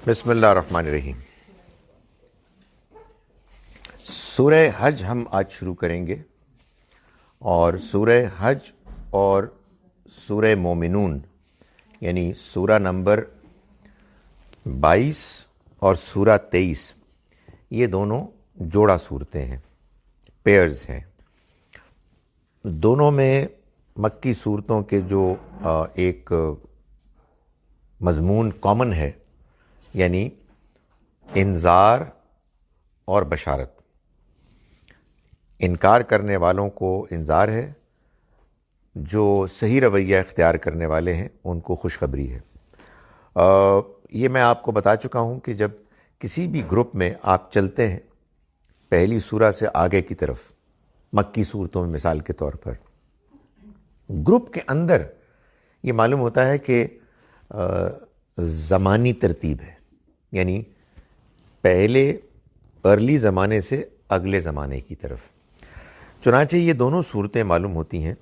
بسم اللہ الرحمن الرحیم۔ سورہ حج ہم آج شروع کریں گے، اور سورہ حج اور سورہ مومنون یعنی سورہ نمبر 22 اور سورہ 23 یہ دونوں جوڑا صورتیں ہیں، پیئرز ہیں۔ دونوں میں مکی صورتوں کے جو ایک مضمون کامن ہے، یعنی انذار اور بشارت۔ انکار کرنے والوں کو انذار ہے، جو صحیح رویہ اختیار کرنے والے ہیں ان کو خوشخبری ہے۔ یہ میں آپ کو بتا چکا ہوں کہ جب کسی بھی گروپ میں آپ چلتے ہیں پہلی سورہ سے آگے کی طرف، مکی صورتوں میں مثال کے طور پر، گروپ کے اندر یہ معلوم ہوتا ہے کہ زمانی ترتیب ہے، یعنی پہلے ارلی زمانے سے اگلے زمانے کی طرف۔ چنانچہ یہ دونوں صورتیں معلوم ہوتی ہیں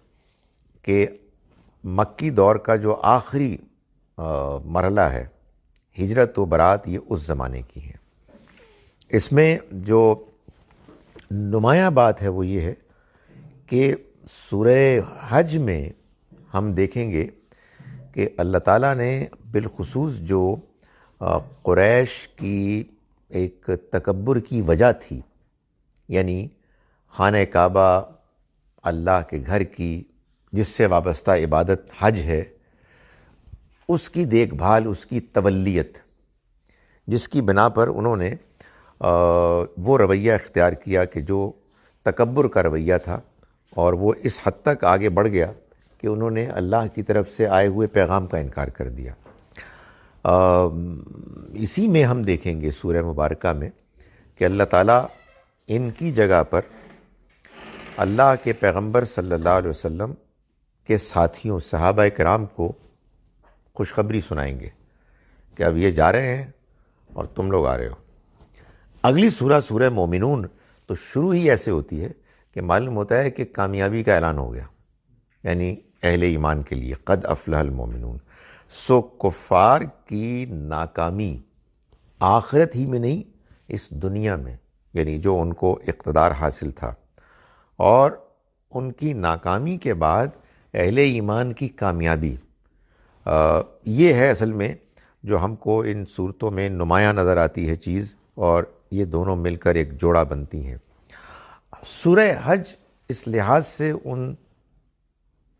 کہ مکی دور کا جو آخری مرحلہ ہے، ہجرت و برات، یہ اس زمانے کی ہے۔ اس میں جو نمایاں بات ہے وہ یہ ہے کہ سورہ حج میں ہم دیکھیں گے کہ اللہ تعالیٰ نے بالخصوص جو قریش کی ایک تکبر کی وجہ تھی، یعنی خانہ کعبہ اللہ کے گھر کی جس سے وابستہ عبادت حج ہے، اس کی دیکھ بھال، اس کی تولیت، جس کی بنا پر انہوں نے وہ رویہ اختیار کیا کہ جو تکبر کا رویہ تھا، اور وہ اس حد تک آگے بڑھ گیا کہ انہوں نے اللہ کی طرف سے آئے ہوئے پیغام کا انکار کر دیا۔ اسی میں ہم دیکھیں گے سورہ مبارکہ میں کہ اللہ تعالیٰ ان کی جگہ پر اللہ کے پیغمبر صلی اللہ علیہ وسلم کے ساتھیوں صحابہ کرام کو خوشخبری سنائیں گے کہ اب یہ جا رہے ہیں اور تم لوگ آ رہے ہو۔ اگلی سورہ سورہ مومنون تو شروع ہی ایسے ہوتی ہے کہ معلوم ہوتا ہے کہ کامیابی کا اعلان ہو گیا، یعنی اہل ایمان کے لیے قد افلح المومنون۔ سو کفار کی ناکامی آخرت ہی میں نہیں، اس دنیا میں، یعنی جو ان کو اقتدار حاصل تھا، اور ان کی ناکامی کے بعد اہل ایمان کی کامیابی، یہ ہے اصل میں جو ہم کو ان صورتوں میں نمایاں نظر آتی ہے چیز، اور یہ دونوں مل کر ایک جوڑا بنتی ہیں۔ سورہ حج اس لحاظ سے ان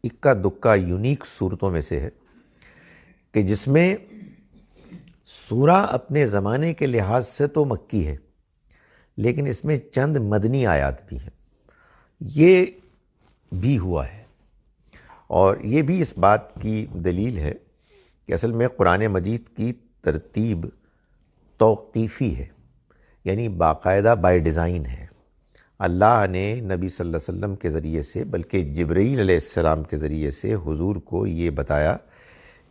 اکا دکا یونیک صورتوں میں سے ہے کہ جس میں سورہ اپنے زمانے کے لحاظ سے تو مکی ہے، لیکن اس میں چند مدنی آیات بھی ہیں۔ یہ بھی ہوا ہے، اور یہ بھی اس بات کی دلیل ہے کہ اصل میں قرآن مجید کی ترتیب توقیفی ہے، یعنی باقاعدہ بائی ڈیزائن ہے۔ اللہ نے نبی صلی اللہ علیہ وسلم کے ذریعے سے، بلکہ جبرائیل علیہ السلام کے ذریعے سے حضور کو یہ بتایا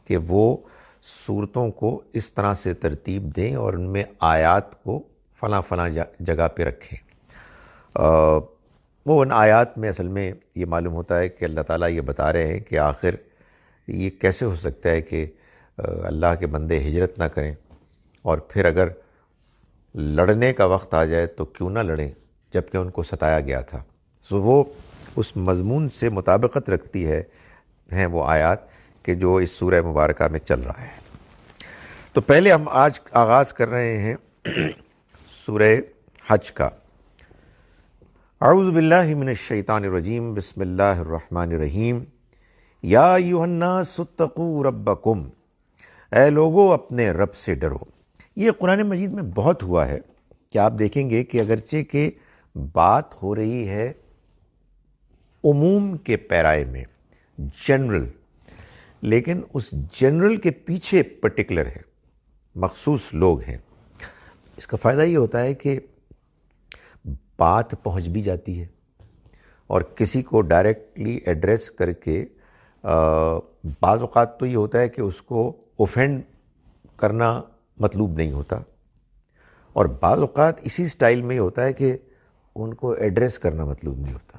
کہ وہ صورتوں کو اس طرح سے ترتیب دیں اور ان میں آیات کو فلاں فلاں جگہ پہ رکھیں۔ وہ ان آیات میں اصل میں یہ معلوم ہوتا ہے کہ اللہ تعالیٰ یہ بتا رہے ہیں کہ آخر یہ کیسے ہو سکتا ہے کہ اللہ کے بندے ہجرت نہ کریں، اور پھر اگر لڑنے کا وقت آ جائے تو کیوں نہ لڑیں جبکہ ان کو ستایا گیا تھا۔ سو وہ اس مضمون سے مطابقت رکھتی ہیں وہ آیات کہ جو اس سورہ مبارکہ میں چل رہا ہے۔ تو پہلے ہم آج آغاز کر رہے ہیں سورہ حج کا۔ اعوذ باللہ من الشیطان الرجیم، بسم اللہ الرحمن الرحیم۔ یا ایھا الناس اتقوا ربکم، اے لوگو اپنے رب سے ڈرو۔ یہ قرآن مجید میں بہت ہوا ہے کہ آپ دیکھیں گے کہ اگرچہ کہ بات ہو رہی ہے عموم کے پیرائے میں، جنرل، لیکن اس جنرل کے پیچھے پرٹیکولر ہے، مخصوص لوگ ہیں۔ اس کا فائدہ یہ ہوتا ہے کہ بات پہنچ بھی جاتی ہے، اور کسی کو ڈائریکٹلی ایڈریس کر کے بعض اوقات تو یہ ہوتا ہے کہ اس کو اوفینڈ کرنا مطلوب نہیں ہوتا، اور بعض اوقات اسی سٹائل میں یہ ہوتا ہے کہ ان کو ایڈریس کرنا مطلوب نہیں ہوتا،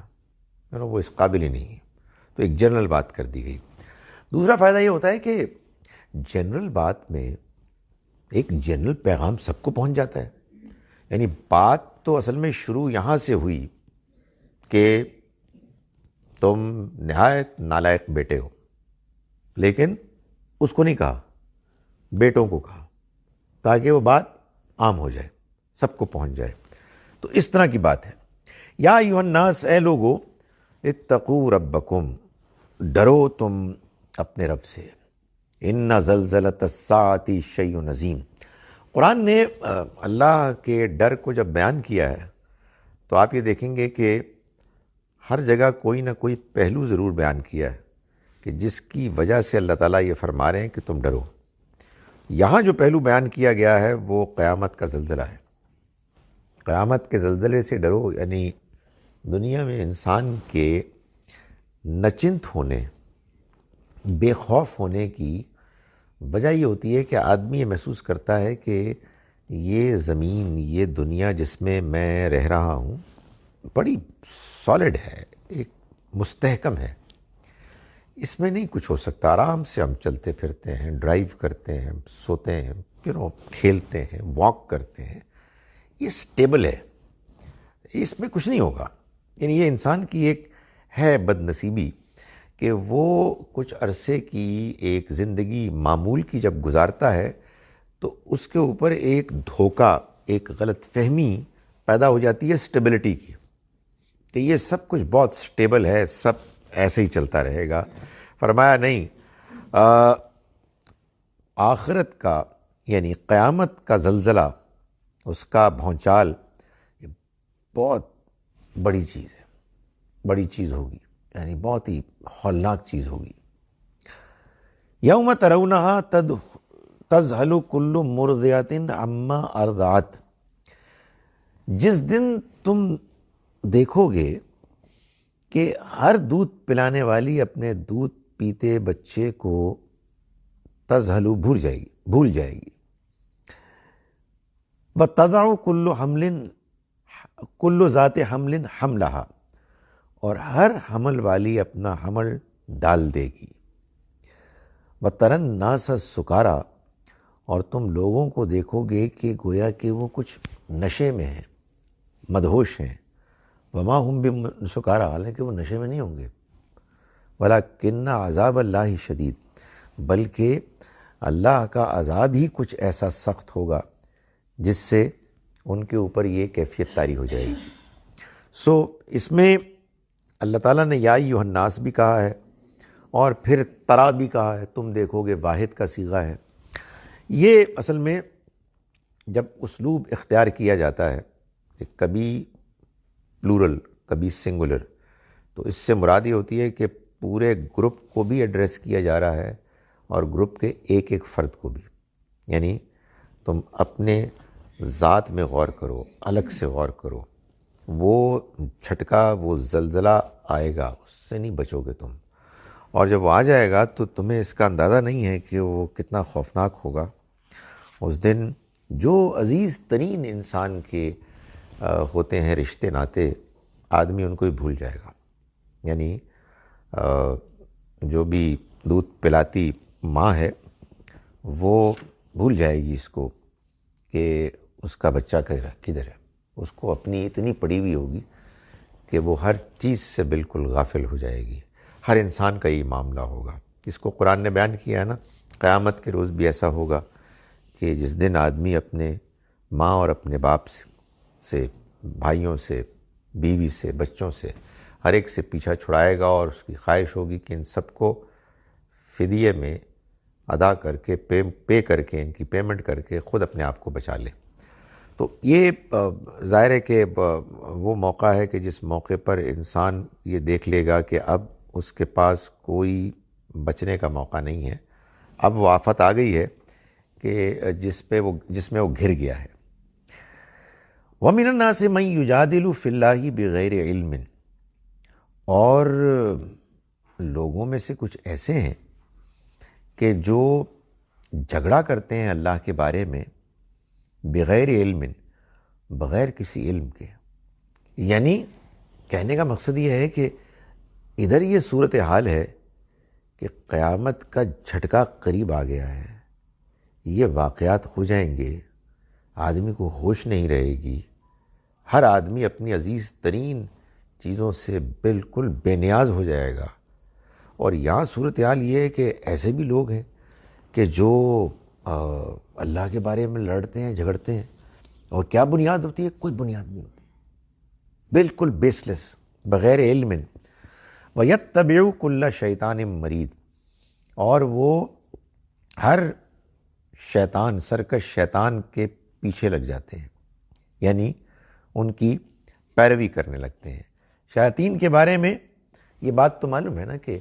وہ اس قابل ہی نہیں ہے، تو ایک جنرل بات کر دی گئی۔ دوسرا فائدہ یہ ہوتا ہے کہ جنرل بات میں بعض اوقات یہ ہوتا ہے کہ اس کو اوفینڈ کرنا مطلوب نہیں ہوتا، اور بعض اوقات اسی سٹائل میں یہ ہوتا ہے کہ ان کو ایڈریس کرنا مطلوب نہیں ہوتا، تو ایک جنرل بات کر دی گئی۔ ایک جنرل پیغام سب کو پہنچ جاتا ہے. یعنی بات تو اصل میں شروع یہاں سے ہوئی کہ تم نہایت نالائق بیٹے ہو، لیکن اس کو نہیں کہا، بیٹوں کو کہا تاکہ وہ بات عام ہو جائے، سب کو پہنچ جائے. تو اس طرح کی بات ہے. یا ایھا الناس، اے لوگو، اتقوا ربکم، ڈرو تم اپنے رب سے. ان زلزلۃ الساعۃ شیء عظیم. قرآن نے اللہ کے ڈر کو جب بیان کیا ہے تو آپ یہ دیکھیں گے کہ ہر جگہ کوئی نہ کوئی پہلو ضرور بیان کیا ہے کہ جس کی وجہ سے اللہ تعالیٰ یہ فرما رہے ہیں کہ تم ڈرو. یہاں جو پہلو بیان کیا گیا ہے وہ قیامت کا زلزلہ ہے. قیامت کے زلزلے سے ڈرو، یعنی دنیا میں انسان کے نچنت ہونے، بے خوف ہونے کی وجہ یہ ہوتی ہے کہ آدمی یہ محسوس کرتا ہے کہ یہ زمین، یہ دنیا جس میں میں رہ رہا ہوں بڑی سالڈ ہے، ایک مستحکم ہے، اس میں نہیں کچھ ہو سکتا. آرام سے ہم چلتے پھرتے ہیں، ڈرائیو کرتے ہیں، سوتے ہیں، کھیلتے ہیں، واک کرتے ہیں، یہ سٹیبل ہے، اس میں کچھ نہیں ہوگا. یعنی یہ انسان کی ایک ہے بد نصیبی کہ وہ کچھ عرصے کی ایک زندگی معمول کی جب گزارتا ہے تو اس کے اوپر ایک دھوکہ، ایک غلط فہمی پیدا ہو جاتی ہے سٹیبلٹی کی، کہ یہ سب کچھ بہت سٹیبل ہے، سب ایسے ہی چلتا رہے گا. فرمایا نہیں، آخرت کا یعنی قیامت کا زلزلہ، اس کا بھونچال یہ بہت بڑی چیز ہے، بڑی چیز ہوگی، یعنی بہت ہی ہولناک چیز ہوگی. یوم ترونہا تذہل کل مرضعۃ عما ارضعت. جس دن تم دیکھو گے کہ ہر دودھ پلانے والی اپنے دودھ پیتے بچے کو تذہل بھول جائے گی. وتضع کل ذات حمل حملہا، اور ہر حمل والی اپنا حمل ڈال دے گی. وتری الناس سکارا، اور تم لوگوں کو دیکھو گے کہ گویا کہ وہ کچھ نشے میں ہیں، مدہوش ہیں. وما ہم بسکارا، حالانکہ وہ نشے میں نہیں ہوں گے. ولکن عذاب اللہ شدید، بلکہ اللہ کا عذاب ہی کچھ ایسا سخت ہوگا جس سے ان کے اوپر یہ کیفیت طاری ہو جائے گی. اس میں اللہ تعالیٰ نے یا ایھا الناس بھی کہا ہے اور پھر ترا بھی کہا ہے، تم دیکھو گے، واحد کا صیغہ ہے. یہ اصل میں جب اسلوب اختیار کیا جاتا ہے کہ کبھی پلورل کبھی سنگولر، تو اس سے مراد یہ ہوتی ہے کہ پورے گروپ کو بھی ایڈریس کیا جا رہا ہے اور گروپ کے ایک ایک فرد کو بھی. یعنی تم اپنے ذات میں غور کرو، الگ سے غور کرو. وہ جھٹکا، وہ زلزلہ آئے گا، اس سے نہیں بچو گے تم. اور جب وہ آ جائے گا تو تمہیں اس کا اندازہ نہیں ہے کہ وہ کتنا خوفناک ہوگا. اس دن جو عزیز ترین انسان کے ہوتے ہیں رشتے ناتے، آدمی ان کو ہی بھول جائے گا. یعنی جو بھی دودھ پلاتی ماں ہے وہ بھول جائے گی اس کو کہ اس کا بچہ کدھر ہے. اس کو اپنی اتنی پڑی ہوئی ہوگی کہ وہ ہر چیز سے بالکل غافل ہو جائے گی. ہر انسان کا یہ معاملہ ہوگا. اس کو قرآن نے بیان کیا ہے نا، قیامت کے روز بھی ایسا ہوگا کہ جس دن آدمی اپنے ماں اور اپنے باپ سے، بھائیوں سے، بیوی سے، بچوں سے، ہر ایک سے پیچھا چھڑائے گا اور اس کی خواہش ہوگی کہ ان سب کو فدیے میں ادا کر کے پے کر کے، ان کی پیمنٹ کر کے خود اپنے آپ کو بچا لے. تو یہ ظاہر ہے کہ وہ موقع ہے کہ جس موقع پر انسان یہ دیکھ لے گا کہ اب اس کے پاس کوئی بچنے کا موقع نہیں ہے. اب وہ آفت آ گئی ہے کہ جس میں وہ گھر گیا ہے. وَمِنَ النَّاسِ مَن يُجَادِلُ فِي اللَّهِ بِغَيْرِ عِلْمٍ، اور لوگوں میں سے کچھ ایسے ہیں کہ جو جھگڑا کرتے ہیں اللہ کے بارے میں بغیر علم، بغیر کسی علم کے. یعنی کہنے کا مقصد یہ ہے کہ ادھر یہ صورتحال ہے کہ قیامت کا جھٹکا قریب آ گیا ہے، یہ واقعات ہو جائیں گے، آدمی کو ہوش نہیں رہے گی، ہر آدمی اپنی عزیز ترین چیزوں سے بالکل بے نیاز ہو جائے گا۔ اور یہاں صورتحال یہ ہے کہ ایسے بھی لوگ ہیں کہ جو اللہ کے بارے میں لڑتے ہیں، جھگڑتے ہیں، اور کیا بنیاد ہوتی ہے؟ کوئی بنیاد نہیں ہوتی، بالکل بیس لیس، بغیر علم۔ وَيَتَّبِعُ كُلَّ شَيْطَانٍ مَرِيدٍ، اور وہ ہر شیطان، سرکش شیطان کے پیچھے لگ جاتے ہیں، یعنی ان کی پیروی کرنے لگتے ہیں۔ شیاطین کے بارے میں یہ بات تو معلوم ہے نا کہ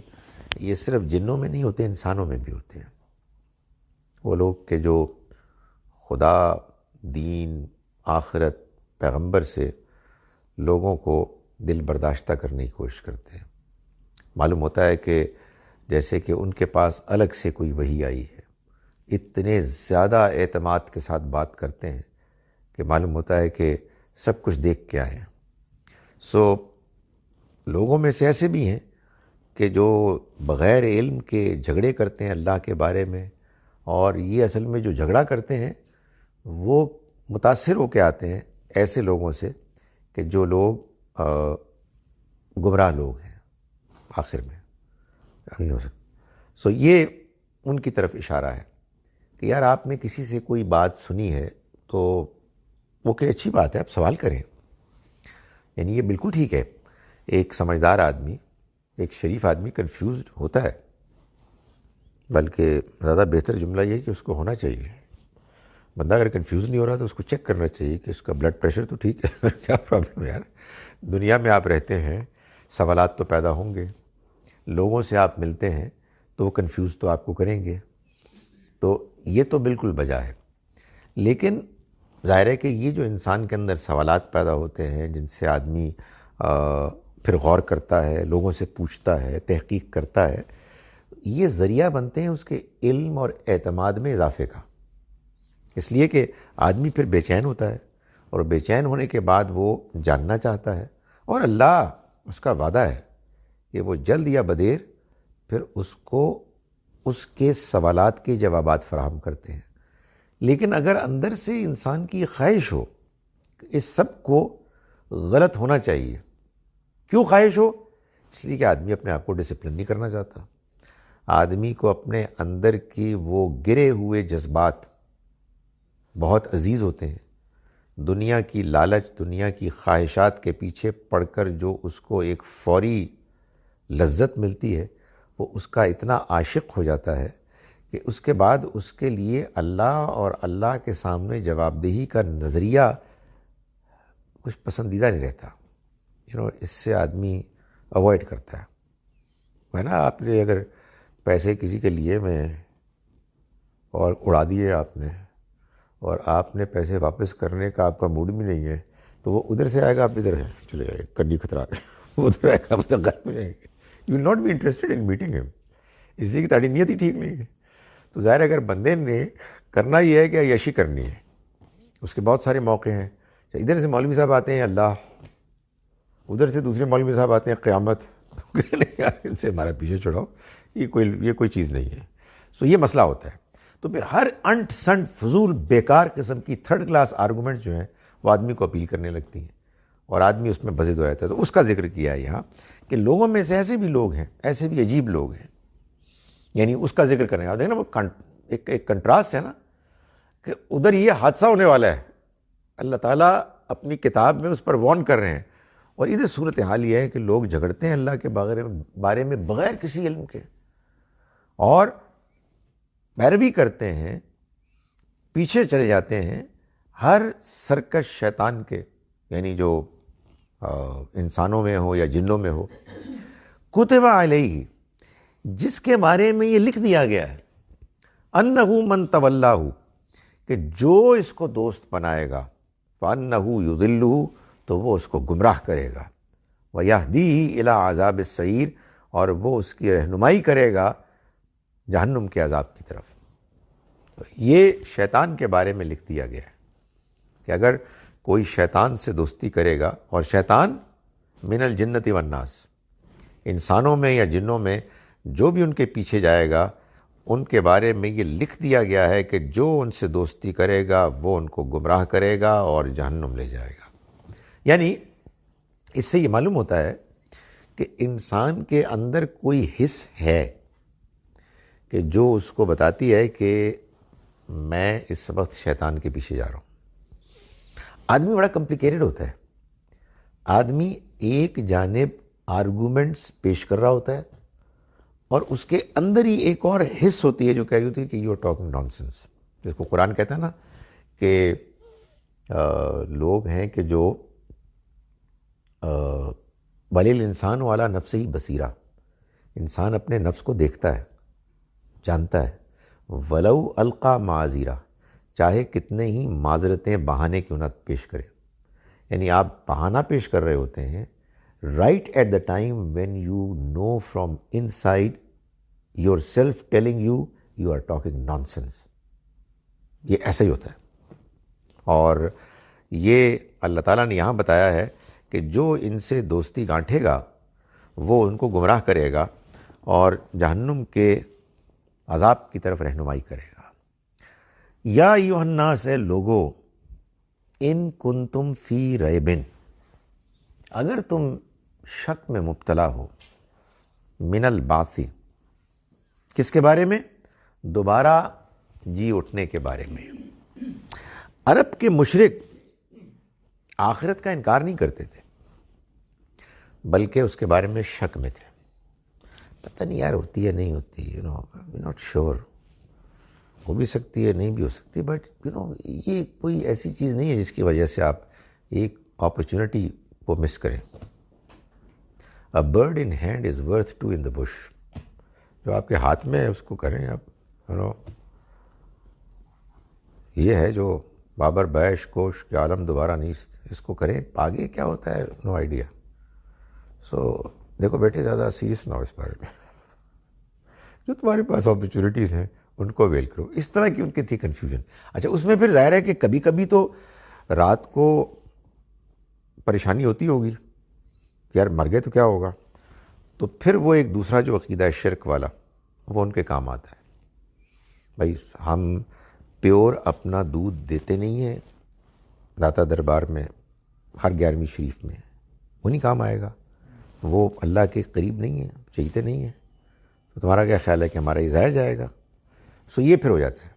یہ صرف جنوں میں نہیں ہوتے، انسانوں میں بھی ہوتے ہیں۔ وہ لوگ کہ جو خدا، دین، آخرت، پیغمبر سے لوگوں کو دل برداشتہ کرنے کی کوشش کرتے ہیں۔ معلوم ہوتا ہے کہ جیسے کہ ان کے پاس الگ سے کوئی وحی آئی ہے، اتنے زیادہ اعتماد کے ساتھ بات کرتے ہیں کہ معلوم ہوتا ہے کہ سب کچھ دیکھ کے آئے ہیں۔ لوگوں میں سے ایسے بھی ہیں کہ جو بغیر علم کے جھگڑے کرتے ہیں اللہ کے بارے میں، اور یہ اصل میں جو جھگڑا کرتے ہیں وہ متاثر ہو کے آتے ہیں ایسے لوگوں سے کہ جو لوگ گمراہ لوگ ہیں آخر میں، نہیں ہو سکتا۔ یہ ان کی طرف اشارہ ہے کہ یار آپ نے کسی سے کوئی بات سنی ہے تو وہ کہ اچھی بات ہے، آپ سوال کریں، یعنی یہ بالکل ٹھیک ہے۔ ایک سمجھدار آدمی، ایک شریف آدمی کنفیوزڈ ہوتا ہے، بلکہ زیادہ بہتر جملہ یہ ہے کہ اس کو ہونا چاہیے۔ بندہ اگر کنفیوز نہیں ہو رہا تو اس کو چیک کرنا چاہیے کہ اس کا بلڈ پریشر تو ٹھیک ہے، کیا پرابلم ہے یار۔ دنیا میں آپ رہتے ہیں، سوالات تو پیدا ہوں گے، لوگوں سے آپ ملتے ہیں تو وہ کنفیوز تو آپ کو کریں گے، تو یہ تو بالکل بجا ہے۔ لیکن ظاہر ہے کہ یہ جو انسان کے اندر سوالات پیدا ہوتے ہیں، جن سے آدمی پھر غور کرتا ہے، لوگوں سے پوچھتا ہے، تحقیق کرتا ہے، یہ ذریعہ بنتے ہیں اس کے علم اور اعتماد میں اضافے کا۔ اس لیے کہ آدمی پھر بے چین ہوتا ہے، اور بے چین ہونے کے بعد وہ جاننا چاہتا ہے، اور اللہ اس کا وعدہ ہے کہ وہ جلد یا بدیر پھر اس کو اس کے سوالات کے جوابات فراہم کرتے ہیں۔ لیکن اگر اندر سے انسان کی خواہش ہو کہ اس سب کو غلط ہونا چاہیے، کیوں خواہش ہو؟ اس لیے کہ آدمی اپنے آپ کو ڈسپلن نہیں کرنا چاہتا، آدمی کو اپنے اندر کی وہ گرے ہوئے جذبات بہت عزیز ہوتے ہیں۔ دنیا کی لالچ، دنیا کی خواہشات کے پیچھے پڑ کر جو اس کو ایک فوری لذت ملتی ہے، وہ اس کا اتنا عاشق ہو جاتا ہے کہ اس کے بعد اس کے لیے اللہ اور اللہ کے سامنے جواب دہی کا نظریہ کچھ پسندیدہ نہیں رہتا۔ اس سے آدمی اوائڈ کرتا ہے نا۔ آپ نے اگر پیسے کسی کے لیے میں اور اڑا دیے آپ نے، اور آپ نے پیسے واپس کرنے کا آپ کا موڈ بھی نہیں ہے، تو وہ ادھر سے آئے گا، آپ ادھر چلے جائے گا، کنڈی خطرہ ادھر آئے گا، آپ ادھر غائب ہو جائیں گے۔ You will not be interested in meeting ہم، اس لیے کہ تاری نیت ہی ٹھیک نہیں ہے۔ تو ظاہر اگر بندے نے کرنا یہ ہے کہ عیاشی کرنی ہے، اس کے بہت سارے موقع ہیں۔ ادھر سے مولوی صاحب آتے ہیں اللہ، ادھر سے دوسرے مولوی صاحب آتے ہیں قیامت، ان سے ہمارا پیچھے چھڑاؤ، یہ کوئی چیز نہیں ہے۔ یہ مسئلہ ہوتا ہے۔ تو پھر ہر انٹ سنٹ فضول بیکار قسم کی تھرڈ کلاس آرگومنٹ جو ہیں وہ آدمی کو اپیل کرنے لگتی ہیں، اور آدمی اس میں بزد ہو جاتا ہے۔ تو اس کا ذکر کیا ہے یہاں کہ لوگوں میں سے ایسے بھی لوگ ہیں، ایسے بھی عجیب لوگ ہیں، یعنی اس کا ذکر کرنے کا دیکھنا، وہ ایک کنٹراسٹ ہے نا، کہ ادھر یہ حادثہ ہونے والا ہے، اللہ تعالیٰ اپنی کتاب میں اس پر وارن کر رہے ہیں، اور ادھر صورتحال یہ ہے کہ لوگ جھگڑتے ہیں اللہ کے بارے میں بغیر کسی علم کے، اور پیروی کرتے ہیں، پیچھے چلے جاتے ہیں ہر سرکش شیطان کے، یعنی جو انسانوں میں ہو یا جنوں میں ہو۔ کتب علیہ، جس کے بارے میں یہ لکھ دیا گیا ہے، انہ من تولاہ، کہ جو اس کو دوست بنائے گا، فانہ یضلہ، تو وہ اس کو گمراہ کرے گا، ویہدیہ الی عذاب السعیر، اور وہ اس کی رہنمائی کرے گا جہنم کے عذاب کی طرف۔ تو یہ شیطان کے بارے میں لکھ دیا گیا ہے کہ اگر کوئی شیطان سے دوستی کرے گا، اور شیطان من الجنۃ والناس، انسانوں میں یا جنوں میں جو بھی ان کے پیچھے جائے گا، ان کے بارے میں یہ لکھ دیا گیا ہے کہ جو ان سے دوستی کرے گا وہ ان کو گمراہ کرے گا اور جہنم لے جائے گا۔ یعنی اس سے یہ معلوم ہوتا ہے کہ انسان کے اندر کوئی حس ہے کہ جو اس کو بتاتی ہے کہ میں اس وقت شیطان کے پیچھے جا رہا ہوں۔ آدمی بڑا کمپلیکیٹڈ ہوتا ہے، آدمی ایک جانب آرگومنٹس پیش کر رہا ہوتا ہے اور اس کے اندر ہی ایک اور حص ہوتی ہے جو کہہ رہی ہوتی ہے کہ you are talking nonsense, جس کو قرآن کہتا ہے نا کہ لوگ ہیں کہ جو بل الانسان علی نفسہ بصیرہ، انسان اپنے نفس کو دیکھتا ہے، جانتا ہے، ولو القا معاذیرہ، چاہے کتنے ہی معذرتیں بہانے کیوں نہ پیش کرے۔ یعنی آپ بہانہ پیش کر رہے ہوتے ہیں right at the time when you know from inside yourself telling you are talking nonsense۔ یہ ایسا ہی ہوتا ہے، اور یہ اللہ تعالیٰ نے یہاں بتایا ہے کہ جو ان سے دوستی گانٹھے گا وہ ان کو گمراہ کرے گا اور جہنم کے عذاب کی طرف رہنمائی کرے گا۔ یا ایھا الناس، اے لوگو، ان کنتم فی ریب، اگر تم شک میں مبتلا ہو، من البعث، کس کے بارے میں؟ دوبارہ جی اٹھنے کے بارے میں۔ عرب کے مشرک آخرت کا انکار نہیں کرتے تھے بلکہ اس کے بارے میں شک میں تھے، پتہ نہیں یار ہوتی ہے نہیں ہوتی، ناٹ شیور، ہو بھی سکتی ہے نہیں بھی ہو سکتی، بٹ یہ کوئی ایسی چیز نہیں ہے جس کی وجہ سے آپ ایک اپرچونٹی کو مس کریں۔ A bird in hand is worth two in the bush۔ جو آپ کے ہاتھ میں ہے اس کو کریں آپ، یہ ہے جو بابر بیش کوش کے عالم دوبارہ نیست، اس کو کریں، آگے کیا ہوتا ہے نو آئیڈیا۔ سو دیکھو بیٹے زیادہ سیریس نہ ہو اس بارے میں، جو تمہارے پاس اپرچونیٹیز ہیں ان کو ویل کرو۔ اس طرح کی ان کی تھی کنفیوژن۔ اچھا، اس میں پھر ظاہر ہے کہ کبھی کبھی تو رات کو پریشانی ہوتی ہوگی کہ یار مر گئے تو کیا ہوگا، تو پھر وہ ایک دوسرا جو عقیدہ ہے شرک والا وہ ان کے کام آتا ہے۔ بھائی ہم پیور اپنا دودھ دیتے نہیں ہیں داتا دربار میں ہر 11ویں شریف میں، وہ نہیں کام آئے گا، وہ اللہ کے قریب نہیں ہے، چاہیتے نہیں ہیں، تو تمہارا کیا خیال ہے کہ ہمارا یہ ضائع جائے گا؟ سو یہ پھر ہو جاتا ہے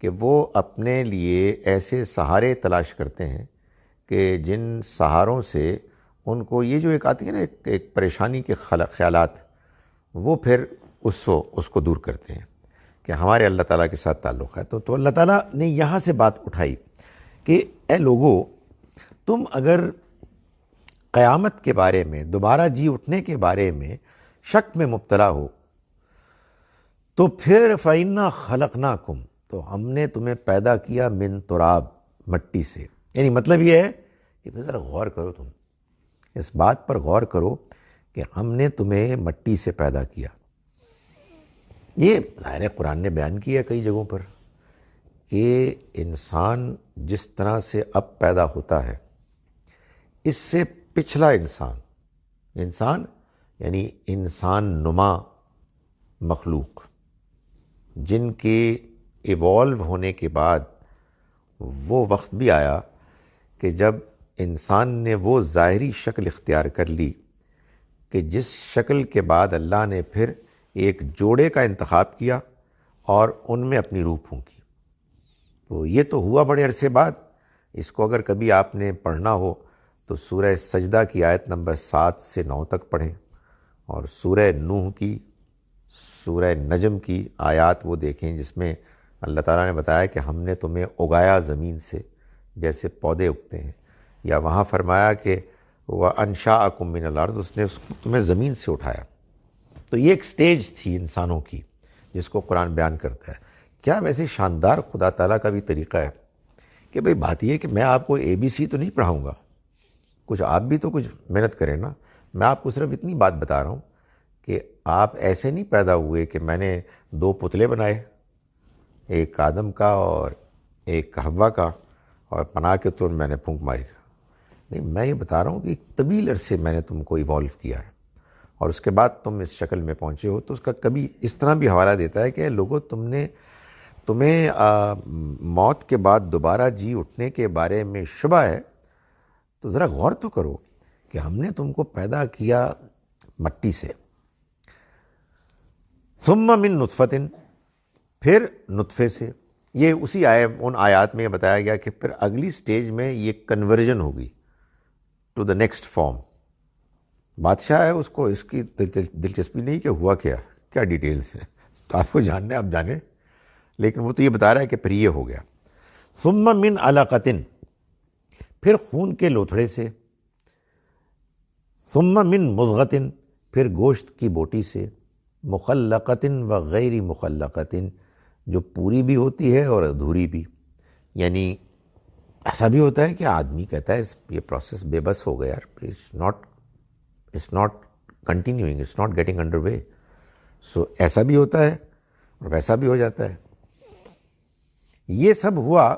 کہ وہ اپنے لیے ایسے سہارے تلاش کرتے ہیں کہ جن سہاروں سے ان کو یہ جو ایک آتی ہے نا ایک پریشانی کے خیالات، وہ پھر اس کو دور کرتے ہیں کہ ہمارے اللہ تعالیٰ کے ساتھ تعلق ہے۔ تو اللہ تعالیٰ نے یہاں سے بات اٹھائی کہ اے لوگو، تم اگر قیامت کے بارے میں، دوبارہ جی اٹھنے کے بارے میں شک میں مبتلا ہو تو پھر فَإِنَّا خَلَقْنَاكُمْ، تو ہم نے تمہیں پیدا کیا من تراب، مٹی سے۔ یعنی مطلب یہ ہے کہ ذرا غور کرو، تم اس بات پر غور کرو کہ ہم نے تمہیں مٹی سے پیدا کیا۔ یہ ظاہر قرآن نے بیان کیا ہے کئی جگہوں پر کہ انسان جس طرح سے اب پیدا ہوتا ہے، اس سے پچھلا انسان یعنی انسان نما مخلوق، جن کے ایوالو ہونے کے بعد وہ وقت بھی آیا کہ جب انسان نے وہ ظاہری شکل اختیار کر لی کہ جس شکل کے بعد اللہ نے پھر ایک جوڑے کا انتخاب کیا اور ان میں اپنی روح پھونکی۔ تو یہ تو ہوا بڑے عرصے بعد۔ اس کو اگر کبھی آپ نے پڑھنا ہو تو سورہ سجدہ کی آیت نمبر 7 سے 9 تک پڑھیں، اور سورہ نوح کی، سورہ نجم کی آیات وہ دیکھیں جس میں اللہ تعالیٰ نے بتایا کہ ہم نے تمہیں اگایا زمین سے جیسے پودے اگتے ہیں، یا وہاں فرمایا کہ وَأَنشَأَكُم مِّنَ الْأَرْضِ، اس نے تمہیں زمین سے اٹھایا۔ تو یہ ایک سٹیج تھی انسانوں کی جس کو قرآن بیان کرتا ہے۔ کیا ویسے شاندار خدا تعالیٰ کا بھی طریقہ ہے کہ بھئی بات یہ ہے کہ میں آپ کو ABC تو نہیں پڑھاؤں گا، کچھ آپ بھی تو کچھ محنت کریں نا۔ میں آپ کو صرف اتنی بات بتا رہا ہوں کہ آپ ایسے نہیں پیدا ہوئے کہ میں نے 2 پتلے بنائے، ایک آدم کا اور ایک حوا کا، اور بنا کے تو میں نے پھونک ماری۔ نہیں، میں یہ بتا رہا ہوں کہ ایک طویل عرصے میں نے تم کو ایوالو کیا ہے، اور اس کے بعد تم اس شکل میں پہنچے ہو. تو اس کا کبھی اس طرح بھی حوالہ دیتا ہے کہ لوگوں تمہیں موت کے بعد دوبارہ جی اٹھنے کے بارے میں شبہ ہے تو ذرا غور تو کرو کہ ہم نے تم کو پیدا کیا مٹی سے. ثم من نطفۃ، پھر نطفے سے. یہ اسی ان آیات میں بتایا گیا کہ پھر اگلی سٹیج میں یہ کنورژن ہوگی ٹو دا نیکسٹ فارم. بادشاہ ہے، اس کو اس کی دلچسپی نہیں کہ ہوا کیا ڈیٹیلز ہے، تو آپ کو جاننا ہے آپ جانیں، لیکن وہ تو یہ بتا رہا ہے کہ پھر یہ ہو گیا. ثم من علقۃ، پھر خون کے لوتھڑے سے. ثم من مضغۃ، پھر گوشت کی بوٹی سے. مخلقۃ و غیر مخلقۃ، جو پوری بھی ہوتی ہے اور ادھوری بھی. یعنی ایسا بھی ہوتا ہے کہ آدمی کہتا ہے یہ پروسیس بے بس ہو گیا یار، it's not continuing, it's not getting under way. So ایسا بھی ہوتا ہے اور ویسا بھی ہو جاتا ہے. یہ سب ہوا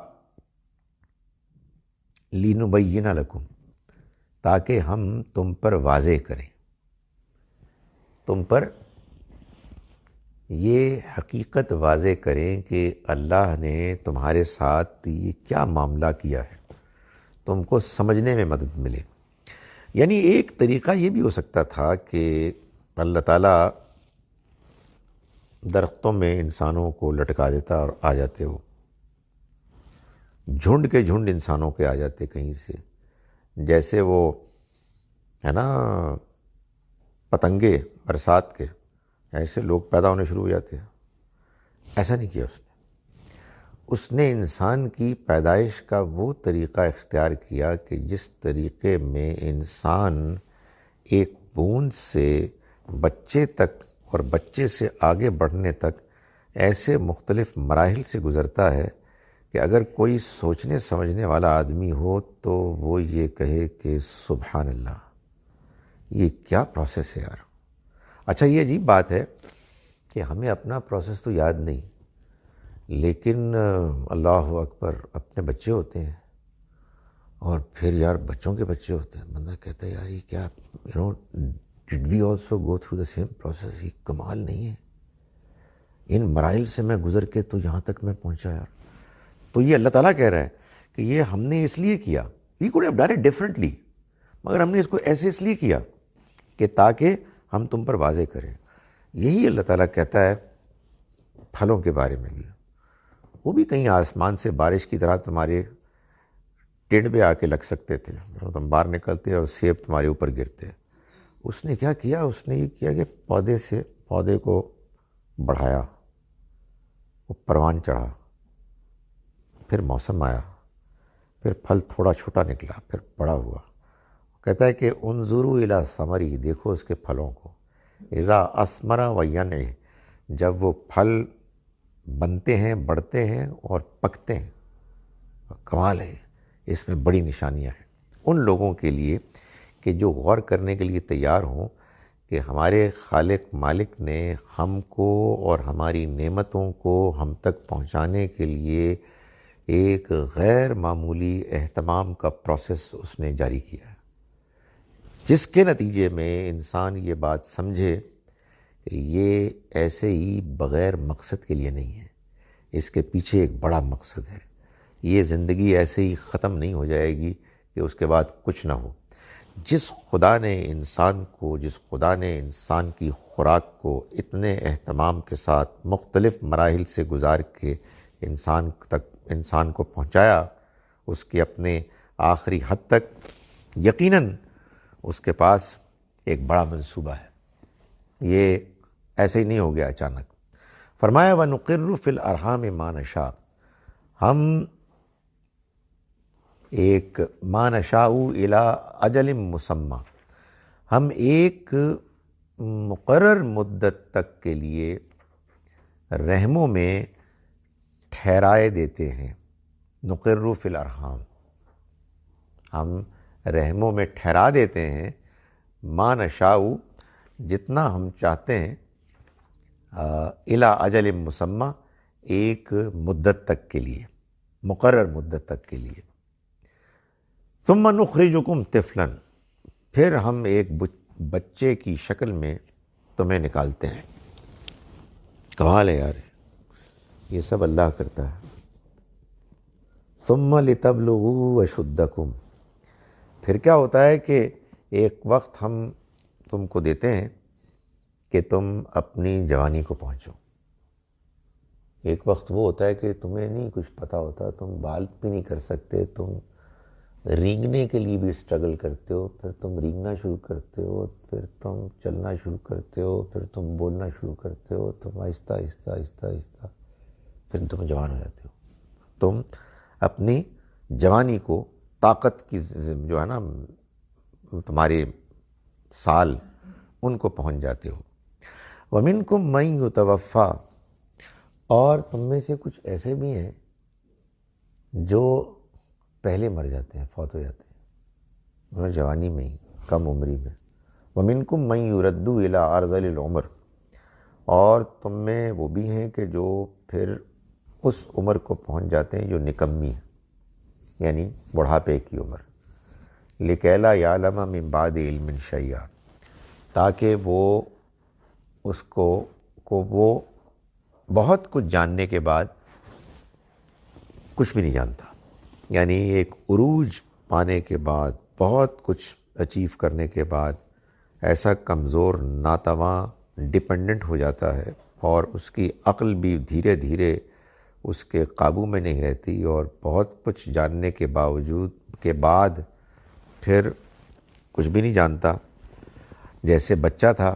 لِنُبَيِّنَ لَكُمْ، تاکہ ہم تم پر واضح کریں، تم پر یہ حقیقت واضح کریں کہ اللہ نے تمہارے ساتھ یہ کیا معاملہ کیا ہے، تم کو سمجھنے میں مدد ملے. یعنی ایک طریقہ یہ بھی ہو سکتا تھا کہ اللہ تعالیٰ درختوں میں انسانوں کو لٹکا دیتا اور آ جاتے، وہ جھنڈ کے جھنڈ انسانوں کے آ جاتے کہیں سے، جیسے وہ ہے نا پتنگے برسات کے، ایسے لوگ پیدا ہونے شروع ہو جاتے ہیں. ایسا نہیں کیا اس نے انسان کی پیدائش کا وہ طریقہ اختیار کیا کہ جس طریقے میں انسان ایک بوند سے بچے تک اور بچے سے آگے بڑھنے تک ایسے مختلف مراحل سے گزرتا ہے کہ اگر کوئی سوچنے سمجھنے والا آدمی ہو تو وہ یہ کہے کہ سبحان اللہ، یہ کیا پروسیس ہے یار. اچھا یہ عجیب بات ہے کہ ہمیں اپنا پروسیس تو یاد نہیں، لیکن اللہ اکبر اپنے بچے ہوتے ہیں اور پھر یار بچوں کے بچے ہوتے ہیں. بندہ کہتا ہے یار یہ کیا did we also go through the same process. یہ کمال نہیں ہے، ان مراحل سے میں گزر کے تو یہاں تک میں پہنچا یار. تو یہ اللہ تعالیٰ کہہ رہا ہے کہ یہ ہم نے اس لیے کیا، we could have done it differently, مگر ہم نے اس کو ایسے اس لیے کیا کہ تاکہ ہم تم پر واضح کریں. یہی اللہ تعالیٰ کہتا ہے پھلوں کے بارے میں بھی. وہ بھی کہیں آسمان سے بارش کی طرح تمہارے ٹینڈ پہ آ کے لگ سکتے تھے، تم باہر نکلتے اور سیب تمہارے اوپر گرتے. اس نے کیا کیا، اس نے یہ کیا کہ پودے کو بڑھایا، وہ پروان چڑھا، پھر موسم آیا، پھر پھل تھوڑا چھوٹا نکلا، پھر بڑا ہوا. کہتا ہے کہ انظروا الی ثمرہ، دیکھو اس کے پھلوں کو، اذا اثمر و ینع، جب وہ پھل بنتے ہیں، بڑھتے ہیں اور پکتے ہیں. کمال ہے، اس میں بڑی نشانیاں ہیں ان لوگوں کے لیے کہ جو غور کرنے کے لیے تیار ہوں کہ ہمارے خالق مالک نے ہم کو اور ہماری نعمتوں کو ہم تک پہنچانے کے لیے ایک غیر معمولی اہتمام کا پروسیس اس نے جاری کیا ہے، جس کے نتیجے میں انسان یہ بات سمجھے کہ یہ ایسے ہی بغیر مقصد کے لیے نہیں ہے، اس کے پیچھے ایک بڑا مقصد ہے. یہ زندگی ایسے ہی ختم نہیں ہو جائے گی کہ اس کے بعد کچھ نہ ہو. جس خدا نے انسان کی خوراک کو اتنے اہتمام کے ساتھ مختلف مراحل سے گزار کے انسان کو پہنچایا اس کے اپنے آخری حد تک، یقیناً اس کے پاس ایک بڑا منصوبہ ہے. یہ ایسے ہی نہیں ہو گیا اچانک. فرمایا وَنُقِرُّ فِي الْأَرْحَامِ مَا نَشَاءُ، ہم ایک ما نشاء الی اجل مسمى، ہم ایک مقرر مدت تک کے لیے رحموں میں ٹھہرائے دیتے ہیں. نقر فی الارحام، ہم رحموں میں ٹھہرا دیتے ہیں ما نشاء، جتنا ہم چاہتے ہیں، الی اجل مسمى، ایک مدت تک کے لیے، مقرر مدت تک کے لیے. ثم نخرجکم طفلا، پھر ہم ایک بچے کی شکل میں تمہیں نکالتے ہیں۔ کمال ہے یار، یہ سب اللہ کرتا ہے۔ ثم لتبلغوا اشدکم، پھر کیا ہوتا ہے کہ ایک وقت ہم تم کو دیتے ہیں کہ تم اپنی جوانی کو پہنچو۔ ایک وقت وہ ہوتا ہے کہ تمہیں نہیں کچھ پتہ ہوتا، تم بات بھی نہیں کر سکتے، تم رینگنے کے لیے بھی اسٹرگل کرتے ہو، پھر تم رینگنا شروع کرتے ہو، پھر تم چلنا شروع کرتے ہو، پھر تم بولنا شروع کرتے ہو، تم آہستہ آہستہ آہستہ آہستہ پھر تم جوان ہو جاتے ہو۔ تم اپنی جوانی کو، طاقت کی جو ہے نا تمہارے سال، ان کو پہنچ جاتے ہو۔ وَمِنْكُمْ مَنْ يُتَوَفَّى، اور تم میں سے کچھ ایسے بھی ہیں جو پہلے مر جاتے ہیں، فوت ہو جاتے ہیں، انہیں جوانی میں ہی، کم عمری میں۔ وَمِنْكُمْ مَنْ يُرَدُّ إِلَىٰ أَرْذَلِ الْعُمُرِ، اور تم میں وہ بھی ہیں کہ جو پھر اس عمر کو پہنچ جاتے ہیں جو نکمی ہے، یعنی بڑھاپے کی عمر۔ لِكَيْ لَا يَعْلَمَ مِن بَعْدِ عِلْمٍ شَيْئًا، تاکہ وہ اس کو وہ بہت کچھ جاننے کے بعد کچھ بھی نہیں جانتا، یعنی ایک عروج پانے کے بعد، بہت کچھ اچیو کرنے کے بعد ایسا کمزور، ناتواں، ڈپینڈنٹ ہو جاتا ہے، اور اس کی عقل بھی دھیرے دھیرے اس کے قابو میں نہیں رہتی، اور بہت کچھ جاننے کے باوجود کے بعد پھر کچھ بھی نہیں جانتا۔ جیسے بچہ تھا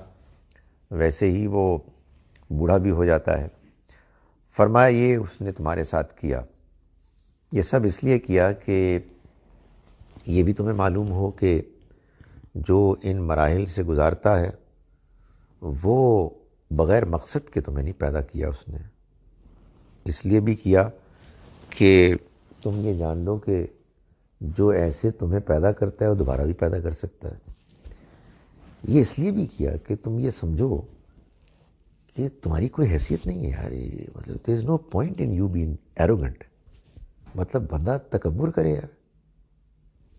ویسے ہی وہ بوڑھا بھی ہو جاتا ہے۔ فرمایا یہ اس نے تمہارے ساتھ کیا، یہ سب اس لیے کیا کہ یہ بھی تمہیں معلوم ہو کہ جو ان مراحل سے گزارتا ہے وہ بغیر مقصد کے تمہیں نہیں پیدا کیا، اس نے اس لیے بھی کیا کہ تم یہ جان لو کہ جو ایسے تمہیں پیدا کرتا ہے وہ دوبارہ بھی پیدا کر سکتا ہے۔ یہ اس لیے بھی کیا کہ تم یہ سمجھو کہ تمہاری کوئی حیثیت نہیں ہے یار، مطلب there is no point in you being arrogant، مطلب بندہ تکبر کرے یار،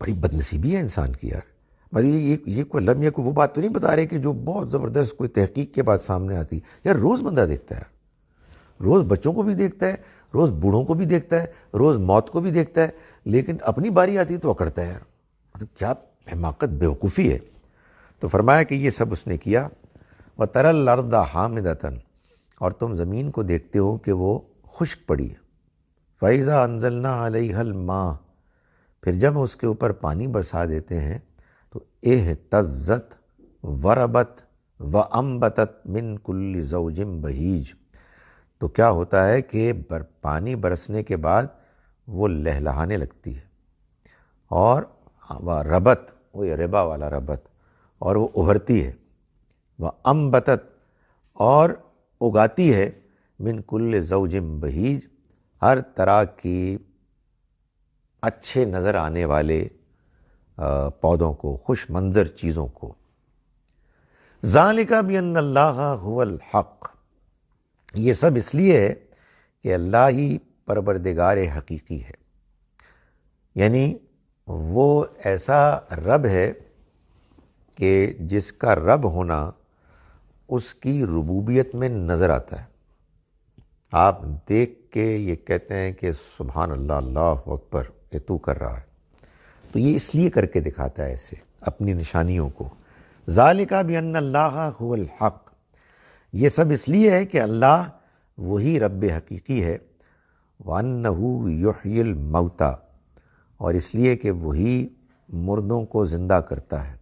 بڑی بدنصیبی ہے انسان کی یار۔ مطلب یہ کوئی لمحے کو وہ بات تو نہیں بتا رہے کہ جو بہت زبردست کوئی تحقیق کے بعد سامنے آتی یار، روز بندہ دیکھتا ہے، روز بچوں کو بھی دیکھتا ہے، روز بوڑھوں کو بھی دیکھتا ہے، روز موت کو بھی دیکھتا ہے، لیکن اپنی باری آتی ہے تو اکڑتا ہے یار۔ مطلب کیا حماقت، بیوقوفی ہے۔ تو فرمایا کہ یہ سب اس نے کیا۔ وَتَرَى الْأَرْضَ حَامِدَةً، اور تم زمین کو دیکھتے ہو کہ وہ خشک پڑی ہے۔ فَإِذَا أَنزَلْنَا عَلَيْهَا الْمَاءَ، پھر جب اس کے اوپر پانی برسا دیتے ہیں تو اہتزت وربت وانبتت من کل زوج بہیج، تو کیا ہوتا ہے کہ پانی برسنے کے بعد وہ لہلہانے لگتی ہے، اور وہ ربت، وہ ربا والا ربت، اور وہ ابھرتی ہے، وہ انبتت، اور اگاتی ہے، من کل زوج بہیج، ہر طرح کی اچھے نظر آنے والے پودوں کو، خوش منظر چیزوں کو۔ ذالک بان اللہ هو الحق، یہ سب اس لیے ہے کہ اللہ ہی پروردگار حقیقی ہے، یعنی وہ ایسا رب ہے کہ جس کا رب ہونا اس کی ربوبیت میں نظر آتا ہے۔ آپ دیکھ کے یہ کہتے ہیں کہ سبحان اللہ، اللہ اکبر، یہ تو کر رہا ہے، تو یہ اس لیے کر کے دکھاتا ہے ایسے اپنی نشانیوں کو۔ ذالک بان اللہ هو الحق، یہ سب اس لیے ہے کہ اللہ وہی رب حقیقی ہے۔ وَأَنَّهُ يُحْيِي الْمَوْتَى، اور اس لیے کہ وہی مردوں کو زندہ کرتا ہے۔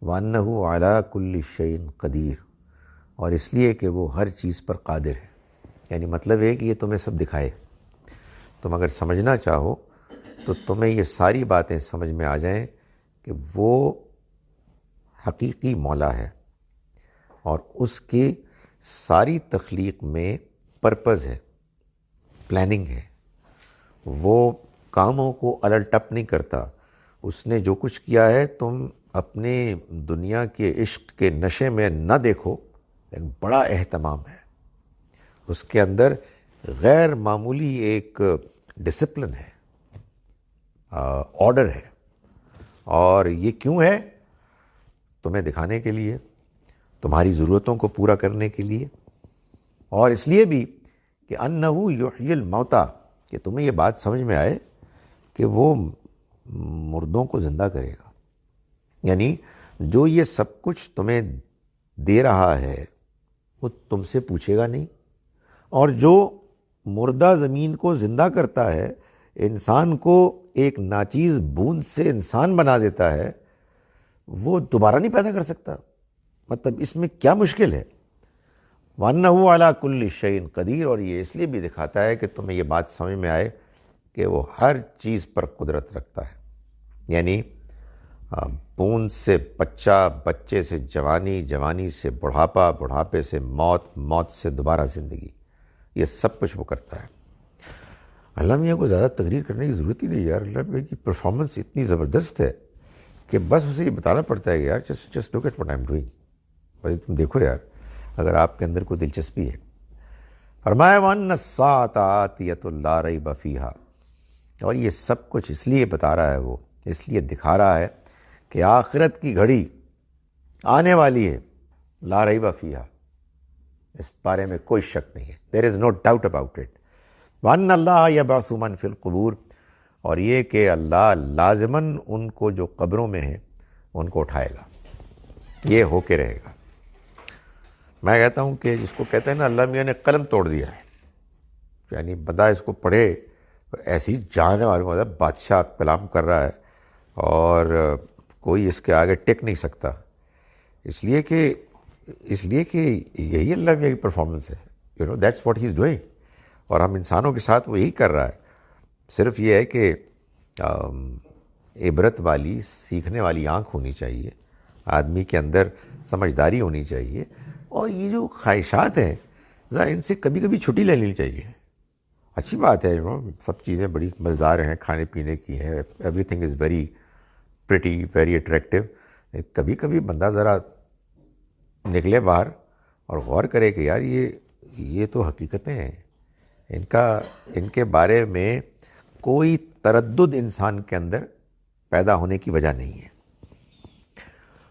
وَأَنَّهُ عَلَى كُلِّ شَيْءٍ قَدِيرٌ، اور اس لیے کہ وہ ہر چیز پر قادر ہے۔ یعنی مطلب ہے کہ یہ تمہیں سب دکھائے، تم اگر سمجھنا چاہو تو تمہیں یہ ساری باتیں سمجھ میں آ جائیں کہ وہ حقیقی مولا ہے، اور اس کی ساری تخلیق میں پرپز ہے، پلاننگ ہے، وہ کاموں کو الٹ اپ نہیں کرتا۔ اس نے جو کچھ کیا ہے تم اپنے دنیا کے عشق کے نشے میں نہ دیکھو، ایک بڑا اہتمام ہے اس کے اندر، غیر معمولی ایک ڈسپلن ہے، آرڈر ہے۔ اور یہ کیوں ہے تمہیں دکھانے کے لیے، تمہاری ضرورتوں کو پورا کرنے کے لیے، اور اس لیے بھی کہ انہو یحیی الموتا، کہ تمہیں یہ بات سمجھ میں آئے کہ وہ مردوں کو زندہ کرے گا. یعنی جو یہ سب کچھ تمہیں دے رہا ہے وہ تم سے پوچھے گا نہیں، اور جو مردہ زمین کو زندہ کرتا ہے، انسان کو ایک ناچیز بوند سے انسان بنا دیتا ہے، وہ دوبارہ نہیں پیدا کر سکتا. مطلب اس میں کیا مشکل ہے؟ وَأَنَّهُ عَلَىٰ كُلِّ شَيْءٍ قَدِيرٌ، اور یہ اس لیے بھی دکھاتا ہے کہ تمہیں یہ بات سمجھ میں آئے کہ وہ ہر چیز پر قدرت رکھتا ہے. یعنی بوند سے بچہ، بچے سے جوانی، جوانی سے بڑھاپا، بڑھاپے سے موت، موت سے دوبارہ زندگی، یہ سب کچھ وہ کرتا ہے. اللہ میاں کو زیادہ تقریر کرنے کی ضرورت ہی نہیں یار. اللہ میاں کی پرفارمنس اتنی زبردست ہے کہ بس اسے یہ بتانا پڑتا ہے کہ یار just look at what I am doing. اور تم دیکھو یار اگر آپ کے اندر کوئی دلچسپی ہے. فرمایا وَأَنَّ السَّاعَةَ آتِيَةٌ لَا رَيْبَ فِيهَا، اور یہ سب کچھ اس لیے بتا رہا ہے، وہ اس لیے دکھا رہا ہے کہ آخرت کی گھڑی آنے والی ہے. لا ریب فیہا، اس بارے میں کوئی شک نہیں ہے. دیر از نو ڈاؤٹ اباؤٹ اٹ. وَأَنَّ اللَّهَ يَبْعَثُ مَن فِي الْقُبُورِ، اور یہ کہ اللہ لازماً ان کو جو قبروں میں ہیں ان کو اٹھائے گا، یہ ہو کے رہے گا. میں کہتا ہوں کہ جس کو کہتے ہیں نا اللہ میاں نے قلم توڑ دیا ہے، یعنی بندہ اس کو پڑھے ایسی جانے والا بادشاہ کلام کر رہا ہے اور کوئی اس کے آگے ٹک نہیں سکتا. اس لیے کہ یہی اللہ میاں کی پرفارمنس ہے. You know that's what he is doing. اور ہم انسانوں کے ساتھ وہ یہی کر رہا ہے. صرف یہ ہے کہ عبرت والی، سیکھنے والی آنکھ ہونی چاہیے، آدمی کے اندر سمجھداری ہونی چاہیے، اور یہ جو خواہشات ہیں ذرا ان سے کبھی کبھی چھٹی لے لینی چاہیے. اچھی بات ہے، سب چیزیں بڑی مزیدار ہیں، کھانے پینے کی ہیں، every thing is very pretty, very attractive. کبھی کبھی بندہ ذرا نکلے باہر اور غور کرے کہ یار یہ تو حقیقتیں ہیں، ان کے بارے میں کوئی تردد انسان کے اندر پیدا ہونے کی وجہ نہیں ہے.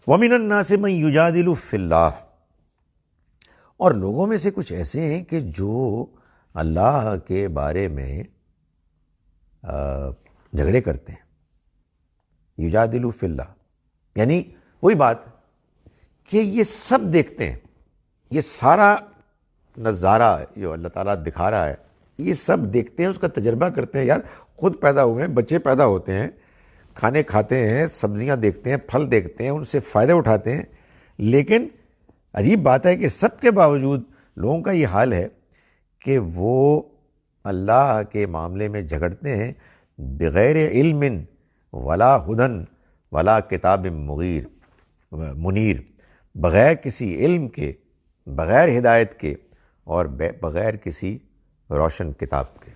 وَمِنَ النَّاسِ مَن يُجَادِلُ فِي اللَّهِ، اور لوگوں میں سے کچھ ایسے ہیں کہ جو اللہ کے بارے میں جھگڑے کرتے ہیں. یجادل فی اللہ، یعنی وہی بات کہ یہ سب دیکھتے ہیں، یہ سارا نظارہ جو اللہ تعالیٰ دکھا رہا ہے یہ سب دیکھتے ہیں، اس کا تجربہ کرتے ہیں. یار خود پیدا ہوئے ہیں، بچے پیدا ہوتے ہیں، کھانے کھاتے ہیں، سبزیاں دیکھتے ہیں، پھل دیکھتے ہیں، ان سے فائدے اٹھاتے ہیں. لیکن عجیب بات ہے کہ سب کے باوجود لوگوں کا یہ حال ہے کہ وہ اللہ کے معاملے میں جھگڑتے ہیں بغیر علم ولا ہدن ولا کتاب منیر، بغیر کسی علم کے، بغیر ہدایت کے، اور بغیر کسی روشن کتاب کے.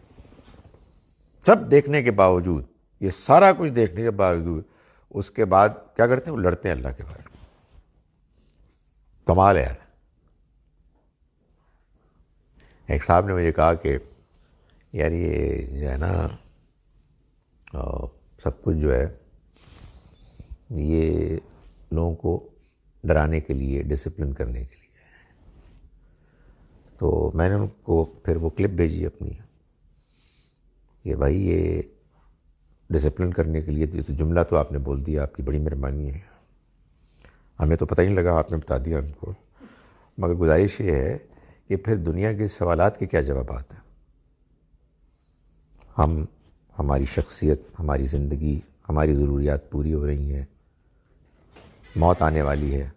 سب دیکھنے کے باوجود، یہ سارا کچھ دیکھنے کے باوجود اس کے بعد کیا کرتے ہیں؟ وہ لڑتے ہیں اللہ کے بارے میں. کمال ہے یار. ایک صاحب نے مجھے کہا کہ یار یہ جو ہے نا سب کچھ جو ہے یہ لوگوں کو ڈرانے کے لیے، ڈسپلن کرنے کے لیے. تو میں نے ان کو پھر وہ کلپ بھیجی اپنی کہ بھائی یہ ڈسپلن کرنے کے لیے تو جملہ تو آپ نے بول دیا، آپ کی بڑی مہربانی ہے، ہمیں تو پتہ ہی نہیں لگا، آپ نے بتا دیا ہم کو. مگر گزارش یہ ہے کہ پھر دنیا کے سوالات کے کیا جوابات ہیں؟ ہماری شخصیت، ہماری زندگی، ہماری ضروریات پوری ہو رہی ہیں، موت آنے والی ہے.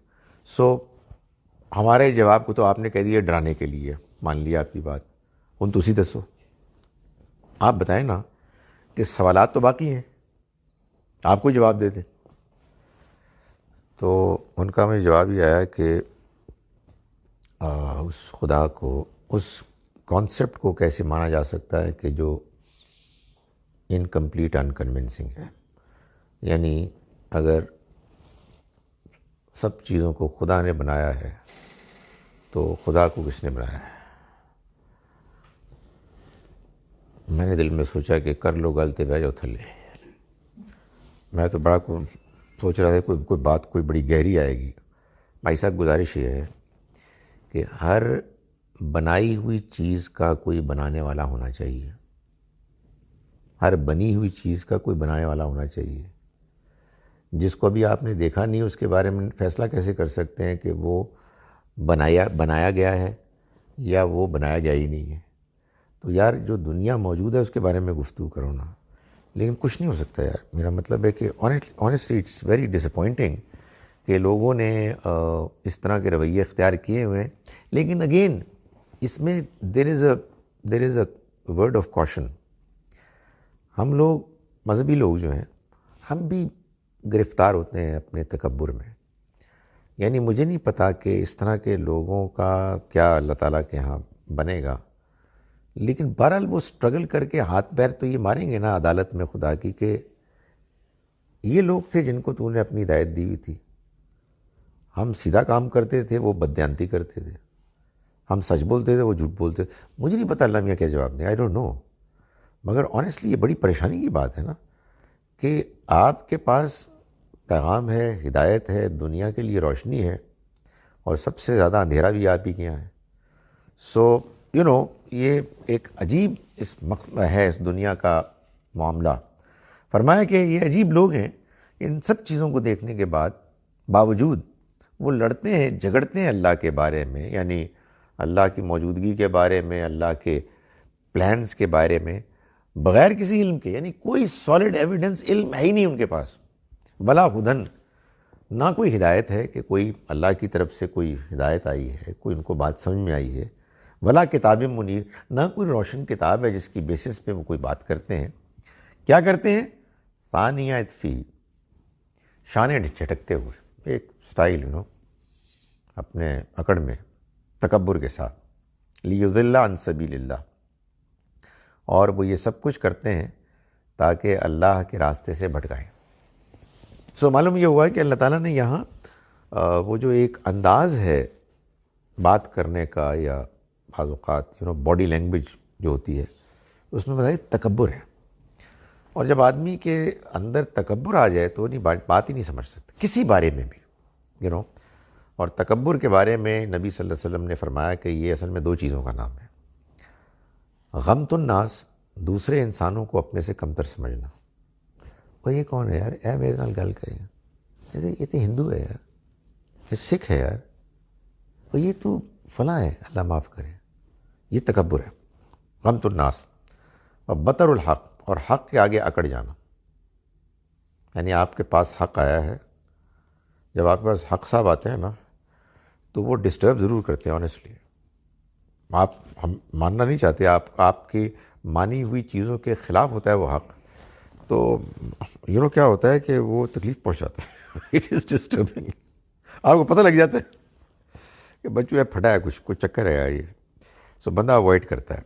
ہمارے جواب کو تو آپ نے کہہ دیا ڈرانے کے لیے، مان لیا آپ کی بات. ان تو اسی دسو، آپ بتائیں نا کہ سوالات تو باقی ہیں، آپ کو جواب دے دیں. تو ان کا مجھے جواب یہ آیا کہ اس خدا کو، اس کانسیپٹ کو کیسے مانا جا سکتا ہے کہ جو انکمپلیٹ انکنونسنگ ہے. یعنی اگر سب چیزوں کو خدا نے بنایا ہے تو خدا کو کس نے بنایا ہے؟ میں نے دل میں سوچا کہ کر لو غلطی بہ جاؤ تھلے. میں تو بڑا سوچ رہا تھا کوئی بات کوئی بڑی گہری آئے گی. بھائی صاحب گزارش یہ ہے کہ ہر بنائی ہوئی چیز کا کوئی بنانے والا ہونا چاہیے. ہر بنی ہوئی چیز کا کوئی بنانے والا ہونا چاہیے. جس کو بھی آپ نے دیکھا نہیں اس کے بارے میں فیصلہ کیسے کر سکتے ہیں کہ وہ بنایا گیا ہے یا وہ بنایا گیا ہی نہیں ہے؟ تو یار جو دنیا موجود ہے اس کے بارے میں گفتگو کرو نا. لیکن کچھ نہیں ہو سکتا یار. میرا مطلب ہے کہ honestly it's very disappointing کہ لوگوں نے اس طرح کے رویے اختیار کیے ہوئے ہیں. لیکن اگین اس میں دیر از اے ورڈ آف کوشن. ہم لوگ مذہبی لوگ جو ہیں ہم بھی گرفتار ہوتے ہیں اپنے تکبر میں. یعنی مجھے نہیں پتا کہ اس طرح کے لوگوں کا کیا اللہ تعالیٰ کے ہاں بنے گا. لیکن بہرحال وہ اسٹرگل کر کے ہاتھ پیر تو یہ ماریں گے نا عدالت میں خدا کی کہ یہ لوگ تھے جن کو تو نے اپنی ہدایت دی ہوئی تھی. ہم سیدھا کام کرتے تھے وہ بددیانتی کرتے تھے. ہم سچ بولتے تھے وہ جھوٹ بولتے تھے. مجھے نہیں پتا اللہ میاں کیا جواب دیں. I don't know. مگر آنیسٹلی یہ بڑی پریشانی کی بات ہے نا کہ آپ کے پاس پیغام ہے, ہدایت ہے, دنیا کے لیے روشنی ہے, اور سب سے زیادہ اندھیرا بھی آپ ہی کے یہاں ہے. سو یہ ایک عجیب ہے اس دنیا کا معاملہ. فرمایا کہ یہ عجیب لوگ ہیں. ان سب چیزوں کو دیکھنے کے باوجود وہ لڑتے ہیں جھگڑتے ہیں اللہ کے بارے میں, یعنی اللہ کی موجودگی کے بارے میں, اللہ کے پلانز کے بارے میں, بغیر کسی علم کے. یعنی کوئی سالڈ ایویڈنس علم ہے ہی نہیں ان کے پاس. ولا ہدن, نہ کوئی ہدایت ہے کہ کوئی اللہ کی طرف سے کوئی ہدایت آئی ہے, کوئی ان کو بات سمجھ میں آئی ہے. ولا کتاب منیر, نہ کوئی روشن کتاب ہے جس کی بیسس پہ وہ کوئی بات کرتے ہیں. کیا کرتے ہیں؟ ثانیہ فی, شانے جھٹکتے ہوئے, ایک سٹائل اپنے اکڑ میں تکبر کے ساتھ, لیضل عن سبیل اللہ. اور وہ یہ سب کچھ کرتے ہیں تاکہ اللہ کے راستے سے بھٹکائیں. سو معلوم یہ ہوا ہے کہ اللہ تعالیٰ نے یہاں وہ جو ایک انداز ہے بات کرنے کا, یا بعض اوقات باڈی لینگویج جو ہوتی ہے, اس میں بتایا تکبر ہے. اور جب آدمی کے اندر تکبر آ جائے تو نہیں بات ہی نہیں سمجھ سکتا کسی بارے میں بھی. اور تکبر کے بارے میں نبی صلی اللہ علیہ وسلم نے فرمایا کہ یہ اصل میں 2 چیزوں کا نام ہے. غمت الناس, دوسرے انسانوں کو اپنے سے کمتر سمجھنا. اور یہ کون ہے یار, اے میرے نال گل کرے, یہ تو ہندو ہے یار, یہ سکھ ہے یار, اور یہ تو فلاں ہے, اللہ معاف کرے. یہ تکبر ہے, غمت الناس. اور بطر الحق, اور حق کے آگے اکڑ جانا. یعنی آپ کے پاس حق آیا ہے, جب آپ کے پاس حق صاحب آتے ہیں نا تو وہ ڈسٹرب ضرور کرتے ہیں. آنیسٹلی ہم ماننا نہیں چاہتے, آپ کی مانی ہوئی چیزوں کے خلاف ہوتا ہے وہ حق, تو کیا ہوتا ہے کہ وہ تکلیف پہنچاتا ہے. It is disturbing. آپ کو پتہ لگ جاتا ہے کہ بچوں پھٹا ہے, کچھ چکر ہے یار یہ. سو بندہ اوائڈ کرتا ہے.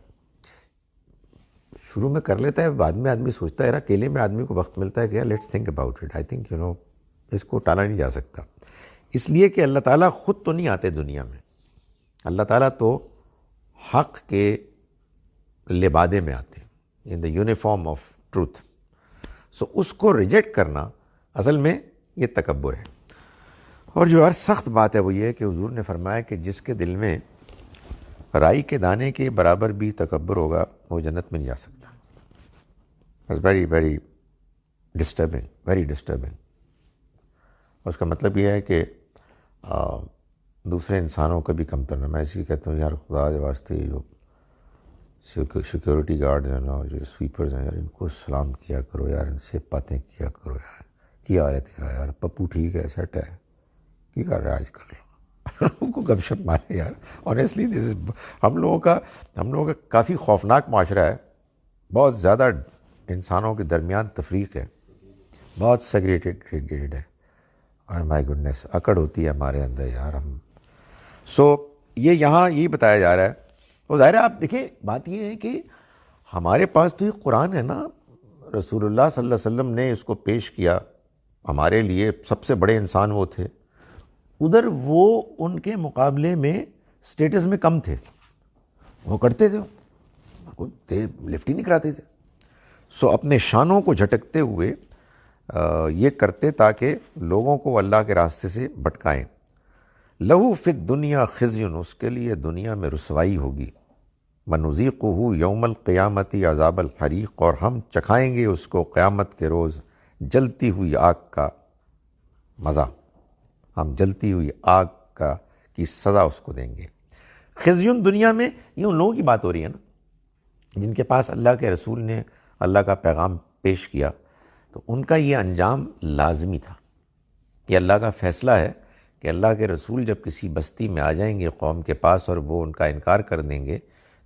شروع میں کر لیتا ہے, بعد میں آدمی سوچتا ہے, اکیلے میں آدمی کو وقت ملتا ہے کہ let's think about it. I think اس کو ٹالا نہیں جا سکتا. اس لیے کہ اللہ تعالیٰ خود تو نہیں آتے دنیا میں. اللہ تعالیٰ تو حق کے لبادے میں آتے ہیں, ان دا یونیفارم آف ٹروتھ. سو اس کو ریجیکٹ کرنا اصل میں یہ تکبر ہے. اور جو ہر سخت بات ہے وہ یہ ہے کہ حضور نے فرمایا کہ جس کے دل میں رائی کے دانے کے برابر بھی تکبر ہوگا وہ جنت میں نہیں جا سکتا. Very very disturbing, very disturbing. اس کا مطلب یہ ہے کہ دوسرے انسانوں کا بھی کمتر نہ. میں اسی کہتا ہوں یار خدا کے واسطے جو سیکورٹی گارڈز ہیں نا, جو سویپرز ہیں یار, ان کو سلام کیا کرو یار, ان سے باتیں کیا کرو یار. کیا حال ہے تیرا یار, پپو ٹھیک ہے, سیٹ ہے, کی کر رہا ہے آج کل, ان کو گپ شپ مارے یار. آنیسٹلی دس از ہم لوگوں کا کافی خوفناک معاشرہ ہے. بہت زیادہ انسانوں کے درمیان تفریق ہے, بہت سیگریگیٹڈ ہے. مائی گڈنس, اکڑ ہوتی ہے ہمارے اندر یار ہم. سو یہ یہاں یہی بتایا جا رہا ہے. اور ظاہر ہے آپ دیکھیں بات یہ ہے کہ ہمارے پاس تو یہ قرآن ہے نا, رسول اللہ صلی اللہ علیہ وسلم نے اس کو پیش کیا, ہمارے لیے سب سے بڑے انسان وہ تھے. ادھر وہ ان کے مقابلے میں سٹیٹس میں کم تھے, وہ کرتے تھے, لفٹ ہی نہیں کراتے تھے. سو اپنے شانوں کو جھٹکتے ہوئے یہ کرتے تاکہ لوگوں کو اللہ کے راستے سے بھٹکائیں۔ لہو فی الدنیا خزی، اس کے لیے دنیا میں رسوائی ہوگی، ونذیقہ یوم القیامت عذاب الحریق، اور ہم چکھائیں گے اس کو قیامت کے روز جلتی ہوئی آگ کا مزہ، ہم جلتی ہوئی آگ کی سزا اس کو دیں گے۔ خزیون دنیا میں یہ ان لوگوں کی بات ہو رہی ہے نا جن کے پاس اللہ کے رسول نے اللہ کا پیغام پیش کیا، تو ان کا یہ انجام لازمی تھا۔ یہ اللہ کا فیصلہ ہے کہ اللہ کے رسول جب کسی بستی میں آ جائیں گے قوم کے پاس اور وہ ان کا انکار کر دیں گے،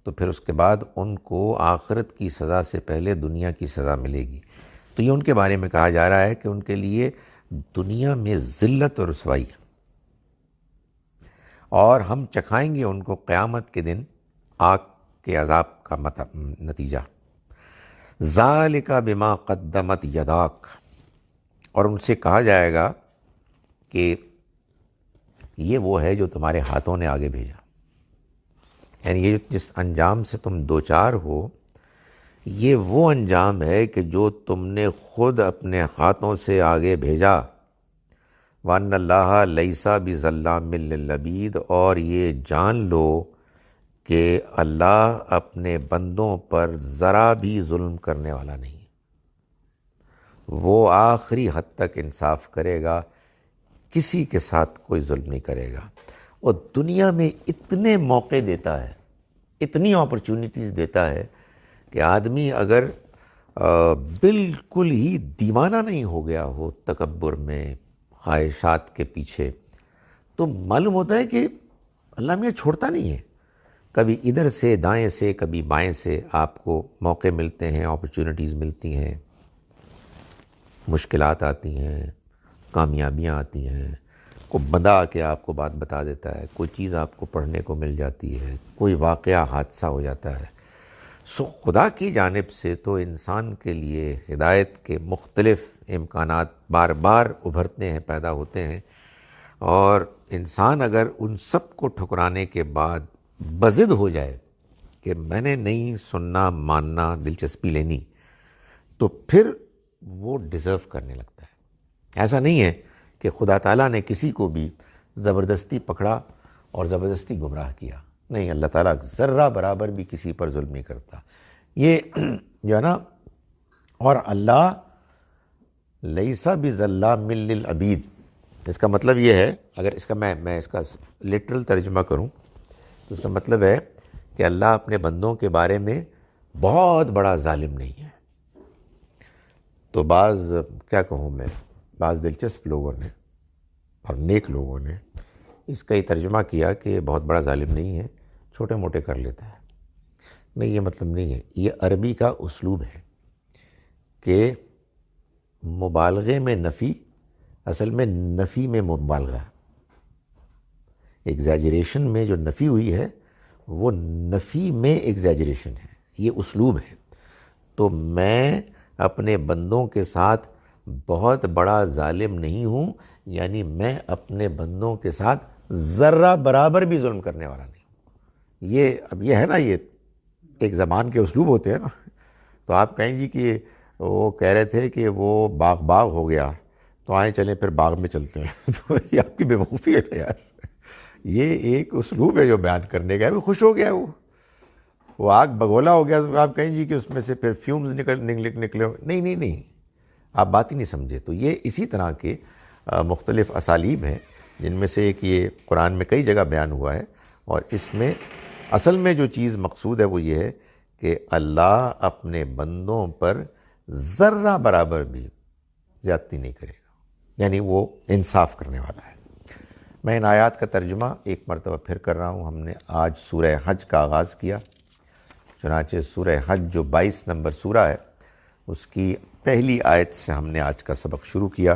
تو پھر اس کے بعد ان کو آخرت کی سزا سے پہلے دنیا کی سزا ملے گی۔ تو یہ ان کے بارے میں کہا جا رہا ہے کہ ان کے لیے دنیا میں ذلت اور رسوائی ہے، اور ہم چکھائیں گے ان کو قیامت کے دن آگ کے عذاب کا نتیجہ۔ ذالک بما قدمت یداک، اور ان سے کہا جائے گا کہ یہ وہ ہے جو تمہارے ہاتھوں نے آگے بھیجا، یعنی یہ جس انجام سے تم دوچار ہو، یہ وہ انجام ہے کہ جو تم نے خود اپنے ہاتھوں سے آگے بھیجا۔ وَأَنَّ اللَّهَ لَيْسَ بِظَلَّامٍ لِّلْعَبِيدِ، اور یہ جان لو کہ اللہ اپنے بندوں پر ذرا بھی ظلم کرنے والا نہیں، وہ آخری حد تک انصاف کرے گا، کسی کے ساتھ کوئی ظلم نہیں کرے گا۔ اور دنیا میں اتنے موقع دیتا ہے، اتنی اپرچونٹیز دیتا ہے کہ آدمی اگر بالکل ہی دیوانہ نہیں ہو گیا ہو تکبر میں، خواہشات کے پیچھے، تو معلوم ہوتا ہے کہ اللہ میاں چھوڑتا نہیں ہے۔ کبھی ادھر سے دائیں سے، کبھی بائیں سے آپ کو موقع ملتے ہیں، اپرچونٹیز ملتی ہیں، مشکلات آتی ہیں، کامیابیاں آتی ہیں، کوئی بندہ آ کے آپ کو بات بتا دیتا ہے، کوئی چیز آپ کو پڑھنے کو مل جاتی ہے، کوئی واقعہ حادثہ ہو جاتا ہے۔ سو خدا کی جانب سے تو انسان کے لیے ہدایت کے مختلف امکانات بار بار ابھرتے ہیں، پیدا ہوتے ہیں، اور انسان اگر ان سب کو ٹھکرانے کے بعد بضد ہو جائے کہ میں نے نہیں سننا، ماننا، دلچسپی لینی، تو پھر وہ ڈیزرو کرنے لگتا ہے۔ ایسا نہیں ہے کہ خدا تعالیٰ نے کسی کو بھی زبردستی پکڑا اور زبردستی گمراہ کیا، نہیں، اللہ تعالیٰ ذرہ برابر بھی کسی پر ظلم نہیں کرتا۔ یہ جو ہے نا، اور اللہ لیسا بظلام للعبید، اس کا مطلب یہ ہے، اگر اس کا میں اس کا لٹرل ترجمہ کروں تو اس کا مطلب ہے کہ اللہ اپنے بندوں کے بارے میں بہت بڑا ظالم نہیں ہے۔ تو بعض کیا کہوں میں، بعض دلچسپ لوگوں نے اور نیک لوگوں نے اس کا یہ ترجمہ کیا کہ یہ بہت بڑا ظالم نہیں ہے، چھوٹے موٹے کر لیتا ہے۔ نہیں، یہ مطلب نہیں ہے۔ یہ عربی کا اسلوب ہے کہ مبالغے میں نفی، اصل میں نفی میں مبالغہ، ایگزیجریشن میں جو نفی ہوئی ہے وہ نفی میں ایگزیجریشن ہے، یہ اسلوب ہے۔ تو میں اپنے بندوں کے ساتھ بہت بڑا ظالم نہیں ہوں، یعنی میں اپنے بندوں کے ساتھ ذرہ برابر بھی ظلم کرنے والا نہیں ہوں۔ یہ اب یہ ہے نا، یہ ایک زبان کے اسلوب ہوتے ہیں نا۔ تو آپ کہیں جی کہ وہ کہہ رہے تھے کہ وہ باغ ہو گیا، تو آئیں چلیں پھر باغ میں چلتے ہیں، تو یہ آپ کی بیوقوفی ہے نا یار۔ یہ ایک اسلوب ہے جو بیان کرنے کا ہے، وہ خوش ہو گیا، وہ آگ بگولا ہو گیا، تو آپ کہیں جی کہ اس میں سے پھر فیومز نکلے، نہیں، آپ بات ہی نہیں سمجھے۔ تو یہ اسی طرح کے مختلف اسالیب ہیں، جن میں سے ایک یہ قرآن میں کئی جگہ بیان ہوا ہے، اور اس میں اصل میں جو چیز مقصود ہے وہ یہ ہے کہ اللہ اپنے بندوں پر ذرہ برابر بھی زیادتی نہیں کرے گا، یعنی وہ انصاف کرنے والا ہے۔ میں ان آیات کا ترجمہ ایک مرتبہ پھر کر رہا ہوں۔ ہم نے آج سورہ حج کا آغاز کیا، چنانچہ سورہ حج جو 22 نمبر سورہ ہے، اس کی پہلی آیت سے ہم نے آج کا سبق شروع کیا۔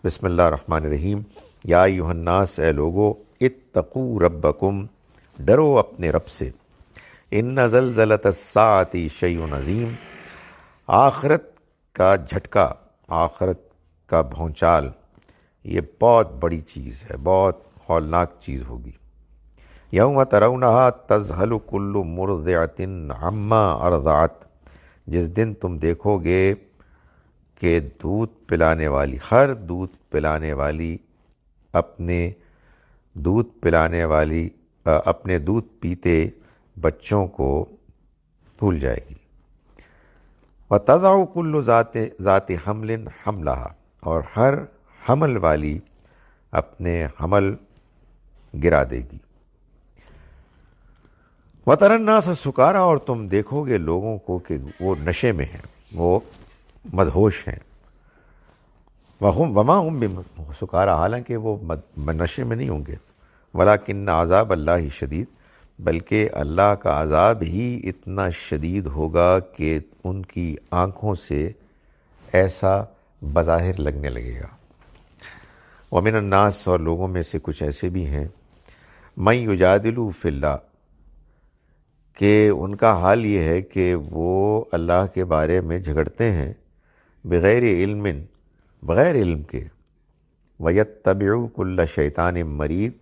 بسم اللہ الرحمن الرحیم۔ یا ایھا الناس، اے لوگو، اتقوا ربکم، ڈرو اپنے رب سے، ان زلزلۃ الساعۃ شیء عظیم، آخرت کا جھٹکا، آخرت کا بھونچال، یہ بہت بڑی چیز ہے، بہت ہولناک چیز ہوگی۔ یوم ترونھا تذہل کل مرضعۃ عما ارضعت، جس دن تم دیکھو گے کہ دودھ پلانے والی، ہر دودھ پلانے والی اپنے دودھ پیتے بچوں کو بھول جائے گی۔ وَتَضَعُ كُلُّ ذَاتِ حَمْلٍ حَمْلَهَا، اور ہر حمل والی اپنے حمل گرا دے گی۔ وَتَرَى النَّاسَ سُكَارَىٰ، اور تم دیکھو گے لوگوں کو کہ وہ نشے میں ہیں، وہ مدہوش ہیں۔ وَمَا هُمْ بِسُكَارَىٰ، حالانکہ وہ نشے میں نہیں ہوں گے۔ وَلَٰكِنَّ عَذَابَ اللَّهِ شَدِيدٌ، بلکہ اللہ کا عذاب ہی اتنا شدید ہوگا کہ ان کی آنکھوں سے ایسا بظاہر لگنے لگے گا۔ وَمِنَ النَّاسِ، اور لوگوں میں سے کچھ ایسے بھی ہیں، مَن يُجَادِلُ فِي اللَّهِ، کہ ان کا حال یہ ہے کہ وہ اللہ کے بارے میں جھگڑتے ہیں، بغیر علم، بغیر علم کے، وَيَتَّبِعُ كُلَّ شَيْطَانٍ مَرِيدٍ،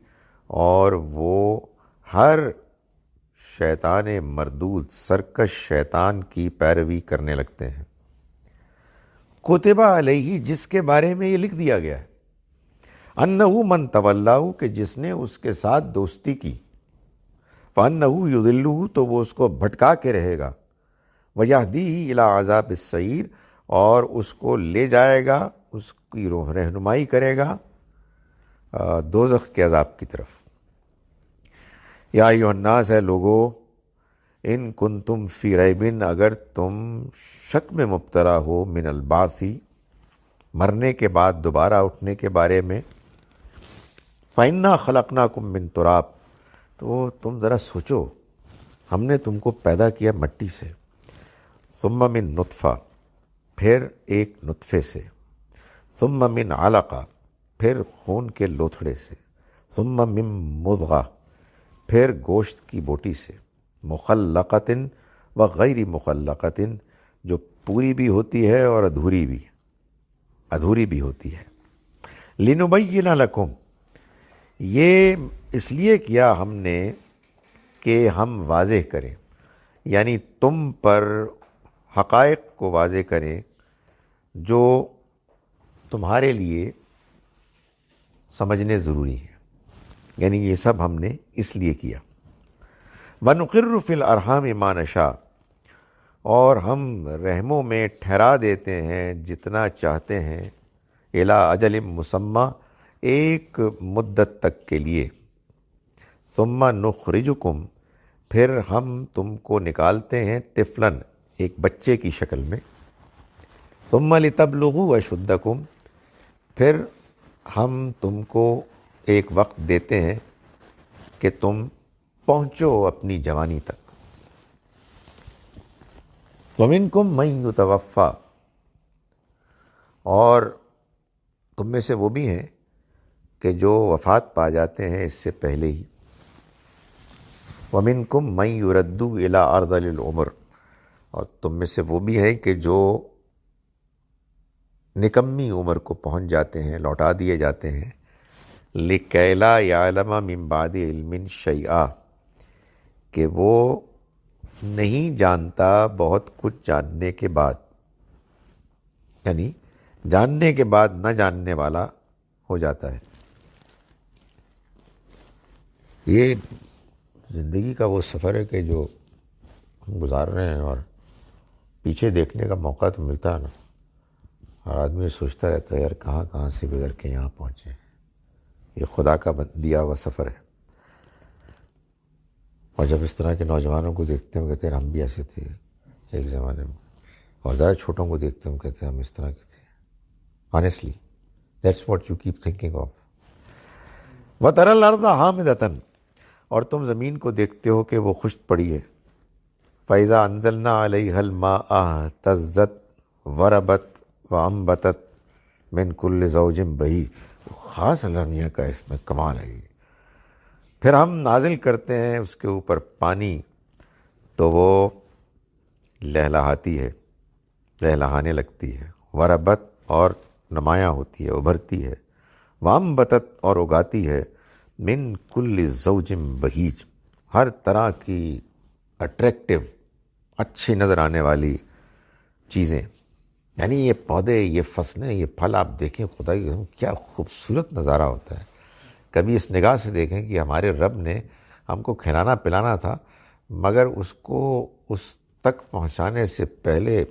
اور وہ ہر شیطان مردود، سرکش شیطان کی پیروی کرنے لگتے ہیں۔ کتب علیہ، جس کے بارے میں یہ لکھ دیا گیا ہے، انہ من تولاہ، کہ جس نے اس کے ساتھ دوستی کی، فانہ یضلہ، تو وہ اس کو بھٹکا کے رہے گا، ویہدیہ الی عذاب السعیر، اور اس کو لے جائے گا، اس کی رہنمائی کرے گا دوزخ کے عذاب کی طرف۔ یا ایھا الناس، ہے لوگو، ان کنتم فی ریب، اگر تم شک میں مبتلا ہو، من البعث، مرنے کے بعد دوبارہ اٹھنے کے بارے میں، فإنا خلقناکم من تراب، تو تم ذرا سوچو، ہم نے تم کو پیدا کیا مٹی سے، ثم من نطفہ، پھر ایک نطفے سے، ثم من علقہ، پھر خون کے لوتھڑے سے، ثم من مضغہ، پھر گوشت کی بوٹی سے، مخلقۃ و غیر مخلقۃ، جو پوری بھی ہوتی ہے اور ادھوری بھی ہوتی ہے۔ لنبین لکم، یہ اس لیے کیا ہم نے کہ ہم واضح کریں، یعنی تم پر حقائق کو واضح کریں جو تمہارے لیے سمجھنے ضروری ہیں، یعنی یہ سب ہم نے اس لیے کیا۔ وَنُقِرُّ فِي الْأَرْحَامِ مَا نَشَاءُ، اور ہم رحموں میں ٹھہرا دیتے ہیں جتنا چاہتے ہیں، اِلیٰ اجل مسمى، ایک مدت تک کے لیے، ثم نخرجکم، پھر ہم تم کو نکالتے ہیں، طفلاً، ایک بچے کی شکل میں، ثم لتبلغوا اشدکم، پھر ہم تم کو ایک وقت دیتے ہیں کہ تم پہنچو اپنی جوانی تک۔ وَمِنْكُمْ مَن يُتَوَفَّى، اور تم میں سے وہ بھی ہیں کہ جو وفات پا جاتے ہیں اس سے پہلے ہی۔ وَمِنْكُمْ مَن يُرَدُّ إِلَىٰ أَرْذَلِ الْعُمُرِ، اور تم میں سے وہ بھی ہیں کہ جو نکمی عمر کو پہنچ جاتے ہیں، لوٹا دیے جاتے ہیں، لِكَيْ لَا يَعْلَمَ مِن بَعْدِ عِلْمٍ شَيْئًا، کہ وہ نہیں جانتا بہت کچھ جاننے کے بعد، یعنی جاننے کے بعد نہ جاننے والا ہو جاتا ہے۔ یہ زندگی کا وہ سفر ہے کہ جو ہم گزار رہے ہیں، اور پیچھے دیکھنے کا موقع تو ملتا ہے نا، اور آدمی سوچتا رہتا ہے یار کہاں سے گزر کے یہاں پہنچے۔ یہ خدا کا دیا ہوا سفر ہے، اور جب اس طرح کے نوجوانوں کو دیکھتے ہیں کہتے ہیں ہم بھی ایسے تھے ایک زمانے میں، اور زیادہ چھوٹوں کو دیکھتے ہیں کہتے ہیں ہم اس طرح کے تھے۔ Honestly that's what you keep thinking of. وَتَرَى الْأَرْضَ حَامِدَةً، اور تم زمین کو دیکھتے ہو کہ وہ خشک پڑی ہے، فَإِذَا أَنزَلْنَا عَلَيْهَا الْمَاءَ اهْتَزَّتْ وَرَبَتْ وَأَنبَتَتْ مِن كُلِّ زَوْجٍ بَهِيجٍ، خاص اللہ میاں کا اس میں کمال ہے۔ پھر ہم نازل کرتے ہیں اس کے اوپر پانی تو وہ لہلہاتی ہے، لہلہانے لگتی ہے، وربت، اور نمایاں ہوتی ہے، ابھرتی ہے، وانبتت، اور اگاتی ہے، من کل زوج بہیج، ہر طرح کی اٹریکٹیو، اچھی نظر آنے والی چیزیں، یعنی یہ پودے، یہ فصلیں، یہ پھل آپ دیکھیں، خدا کی قسم کیا خوبصورت نظارہ ہوتا ہے. کبھی اس نگاہ سے دیکھیں کہ ہمارے رب نے ہم کو کھلانا پلانا تھا، مگر اس کو اس تک پہنچانے سے پہلے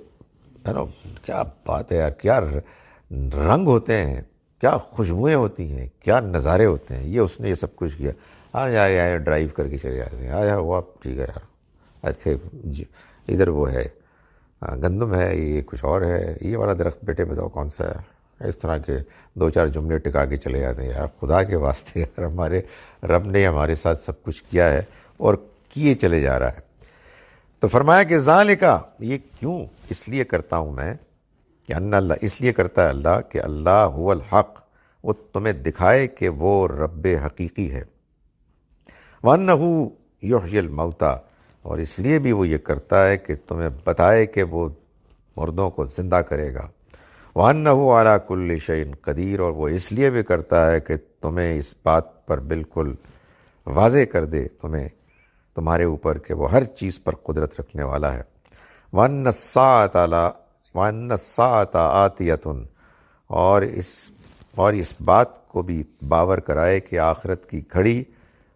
کیا بات ہے یار، کیا رنگ ہوتے ہیں، کیا خوشبوئیں ہوتی ہیں، کیا نظارے ہوتے ہیں. یہ اس نے یہ سب کچھ کیا. آیا ڈرائیو کر کے چلے جاتے ہیں، آیا ہوا ٹھیک ہے یار، اچھے ادھر وہ ہے گندم ہے، یہ کچھ اور ہے، یہ والا درخت بیٹے بتاؤ کون سا ہے. اس طرح کے 2-4 جملے ٹکا کے چلے جاتے ہیں. یار خدا کے واسطے یار، ہمارے رب نے ہمارے ساتھ سب کچھ کیا ہے اور کیے چلے جا رہا ہے. تو فرمایا کہ ذالکا، یہ کیوں اس لیے کرتا ہوں میں کہ ان اللہ، اس لیے کرتا ہے اللہ کہ اللہ هو الحق، وہ تمہیں دکھائے کہ وہ رب حقیقی ہے. وَأَنَّهُ يُحْيِي الْمَوْتَى، اور اس لیے بھی وہ یہ کرتا ہے کہ تمہیں بتائے کہ وہ مردوں کو زندہ کرے گا. وَأَنَّهُ عَلَى كُلِّ شَيْءٍ قَدِيرٌ، اور وہ اس لیے بھی کرتا ہے کہ تمہیں اس بات پر بالکل واضح کر دے تمہارے اوپر کہ وہ ہر چیز پر قدرت رکھنے والا ہے. وَأَنَّ السَّاعَةَ آتِيَةٌ، اور اس بات کو بھی باور کرائے کہ آخرت کی گھڑی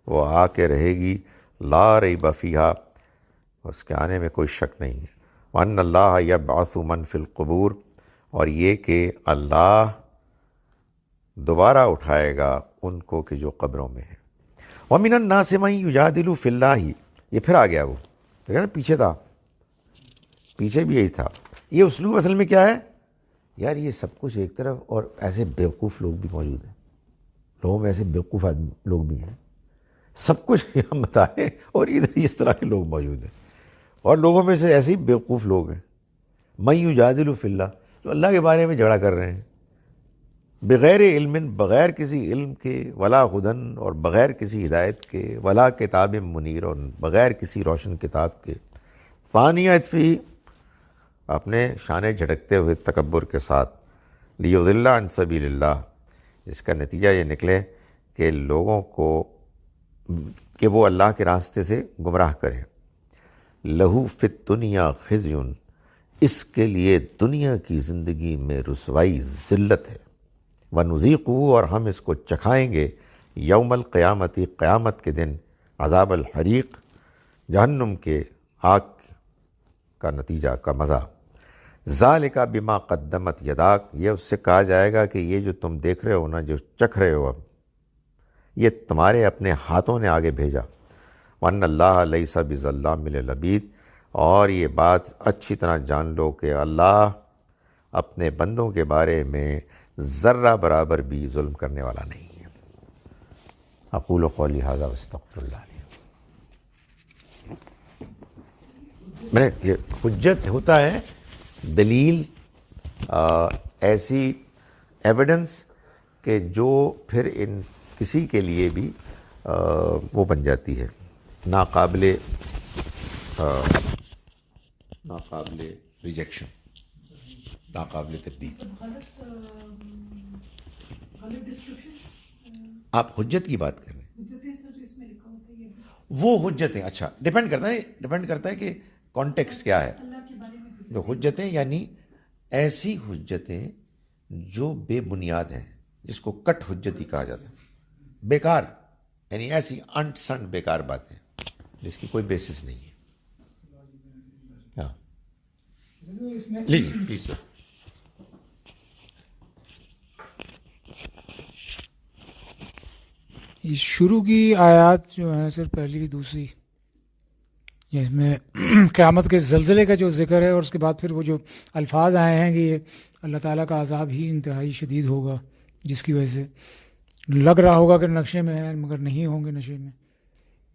وہ آ کے رہے گی. لا ریب فیہا، اس کے آنے میں کوئی شک نہیں ہے. وَأَنَّ اللَّهَ يَبْعَثُ مَن فِي الْقُبُورِ، اور یہ کہ اللہ دوبارہ اٹھائے گا ان کو کہ جو قبروں میں ہیں. وَمِنَ النَّاسِ مَن يُجَادِلُ فِي اللَّهِ، یہ پھر آ گیا وہ دیکھا نا، پیچھے تھا، پیچھے بھی یہی تھا. یہ اسلوب اصل میں کیا ہے یار، یہ سب کچھ ایک طرف، اور ایسے بیوقوف لوگ بھی موجود ہیں، لوگوں میں ایسے بیوقوف آدمی لوگ بھی ہیں، سب کچھ ہم بتا رہے ہیں اور ادھر اس طرح کے لوگ موجود ہیں. اور لوگوں میں سے ایسے ہی بیوقوف لوگ ہیں، من یجادل فی اللہ، جو اللہ کے بارے میں جھگڑا کر رہے ہیں، بغیر علم، بغیر کسی علم کے، ولا ہدن، اور بغیر کسی ہدایت کے، ولا کتاب منیر، اور بغیر کسی روشن کتاب کے. ثانیۃ فی، اپنے شانے جھٹکتے ہوئے تکبر کے ساتھ. لیضل عن سبیل اللہ، جس کا نتیجہ یہ نکلے کہ لوگوں کو کہ وہ اللہ کے راستے سے گمراہ کریں. لہو فی الدنیا خزی، اس کے لیے دنیا کی زندگی میں رسوائی، ذلت ہے. ونذیقہ، اور ہم اس کو چکھائیں گے یوم القیامت، قیامت کے دن، عذاب الحریق، جہنم کے آگ کا نتیجہ کا مزہ. ذالک بما قدمت یداک، یہ اس سے کہا جائے گا کہ یہ جو تم دیکھ رہے ہو نا، جو چکھ رہے ہو اب، یہ تمہارے اپنے ہاتھوں نے آگے بھیجا. وَأَنَّ اللَّهَ لَيْسَ بِظَلَّامٍ لِلْعَبِيدِ، اور یہ بات اچھی طرح جان لو کہ اللہ اپنے بندوں کے بارے میں ذرہ برابر بھی ظلم کرنے والا نہیں ہے. اقول قولی ھذا واستغفر اللہ لي. میں یہ حجت ہوتا ہے دلیل، ایسی ایویڈنس کہ جو پھر ان کسی کے لیے بھی وہ بن جاتی ہے ناقابل ریجیکشن، ناقابل تبدیل. آپ حجت کی بات کر رہے ہیں، وہ حجتیں، اچھا ڈیپینڈ کرتا ہے کہ کانٹیکسٹ کیا ہے. جو حجتیں یعنی ایسی حجتیں جو بے بنیاد ہیں، جس کو کٹ حجتی کہا جاتا ہے، بیکار، یعنی ایسی انٹ سنٹ بیکار باتیں جس کی کوئی بیسس نہیں ہے. ہاں پلیز. شروع کی آیات جو ہیں صرف پہلی دوسری، اس میں قیامت کے زلزلے کا جو ذکر ہے، اور اس کے بعد پھر وہ جو الفاظ آئے ہیں کہ یہ اللہ تعالیٰ کا عذاب ہی انتہائی شدید ہوگا، جس کی وجہ سے لگ رہا ہوگا کہ نقشے میں ہے مگر نہیں ہوں گے نشے میں.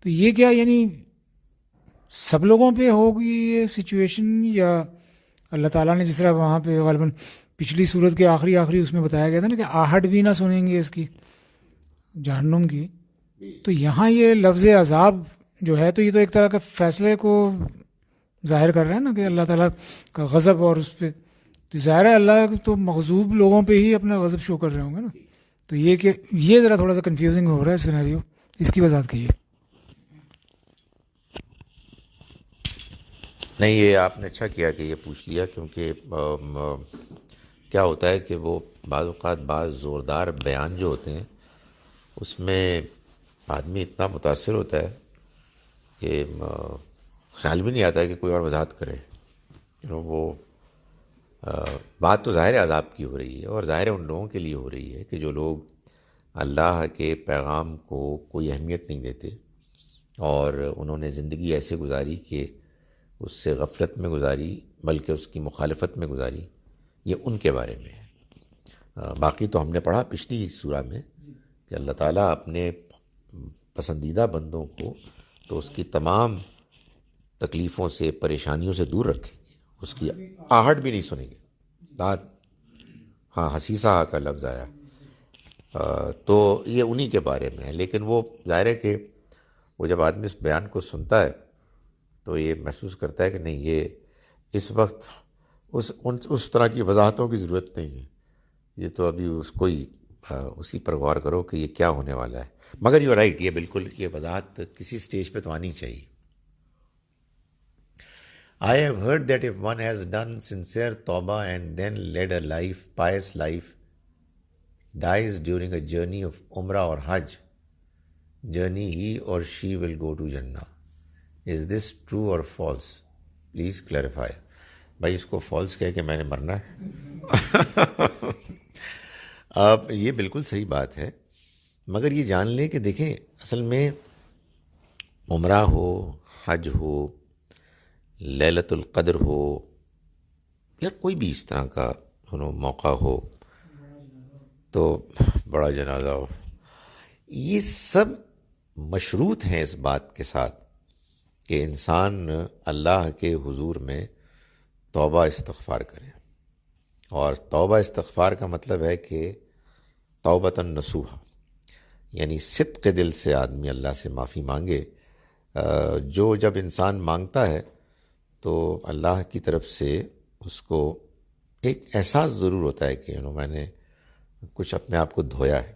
تو یہ کیا یعنی سب لوگوں پہ ہوگی یہ سچویشن، یا اللہ تعالیٰ نے جس طرح وہاں پہ غالباً پچھلی صورت کے آخری اس میں بتایا گیا تھا نا کہ آہٹ بھی نہ سنیں گے اس کی، جہنم کی، تو یہاں یہ لفظ عذاب جو ہے تو یہ تو ایک طرح کے فیصلے کو ظاہر کر رہے ہیں نا کہ اللہ تعالیٰ کا غضب، اور اس پہ تو ظاہر ہے اللہ تو مغضوب لوگوں پہ ہی اپنا غضب شو کر رہے ہوں گے نا. تو یہ کہ یہ ذرا تھوڑا سا کنفیوزنگ ہو رہا ہے سینیریو، اس کی وضاحت کیجیے. نہیں، یہ آپ نے اچھا کیا کہ یہ پوچھ لیا، کیونکہ کیا ہوتا ہے کہ وہ بعض اوقات بعض زوردار بیان جو ہوتے ہیں اس میں آدمی اتنا متاثر ہوتا ہے کہ خیال بھی نہیں آتا ہے کہ کوئی اور وضاحت کرے. وہ بات تو ظاہر عذاب کی ہو رہی ہے، اور ظاہر ان لوگوں کے لیے ہو رہی ہے کہ جو لوگ اللہ کے پیغام کو کوئی اہمیت نہیں دیتے اور انہوں نے زندگی ایسے گزاری کہ اس سے غفلت میں گزاری بلکہ اس کی مخالفت میں گزاری. یہ ان کے بارے میں ہے. باقی تو ہم نے پڑھا پچھلی سورہ میں کہ اللہ تعالیٰ اپنے پسندیدہ بندوں کو تو اس کی تمام تکلیفوں سے پریشانیوں سے دور رکھیں گے، اس کی آہٹ بھی نہیں سنیں گے. ہاں حسیسہ کا لفظ آیا. تو یہ انہی کے بارے میں ہے. لیکن وہ ظاہر ہے کہ وہ جب آدمی اس بیان کو سنتا ہے تو یہ محسوس کرتا ہے کہ نہیں، یہ اس وقت اس طرح کی وضاحتوں کی ضرورت نہیں ہے. یہ تو ابھی اس کو ہی اسی پر غور کرو کہ یہ کیا ہونے والا ہے. مگر یو رائٹ، یہ بالکل یہ وضاحت کسی سٹیج پہ تو آنی چاہیے. I have heard that if one has done sincere tawbah and then led a pious life, dies during a journey of Umrah or Hajj journey, he or she will go to Jannah. Is this true or false? Please clarify. بھائی اس کو false کہہ کے میں نے مرنا ہے. اب یہ بالکل صحیح بات ہے، مگر یہ جان لیں کہ دیکھیں اصل میں عمرہ ہو، حج ہو، لیلۃ القدر ہو، یا کوئی بھی اس طرح کا موقع ہو، تو بڑا جنازہ ہو، یہ سب مشروط ہیں اس بات کے ساتھ کہ انسان اللہ کے حضور میں توبہ استغفار کرے. اور توبہ استغفار کا مطلب ہے کہ توبۃ نصوحہ، یعنی صدق دل سے آدمی اللہ سے معافی مانگے. جو جب انسان مانگتا ہے تو اللہ کی طرف سے اس کو ایک احساس ضرور ہوتا ہے کہ میں نے کچھ اپنے آپ کو دھویا ہے.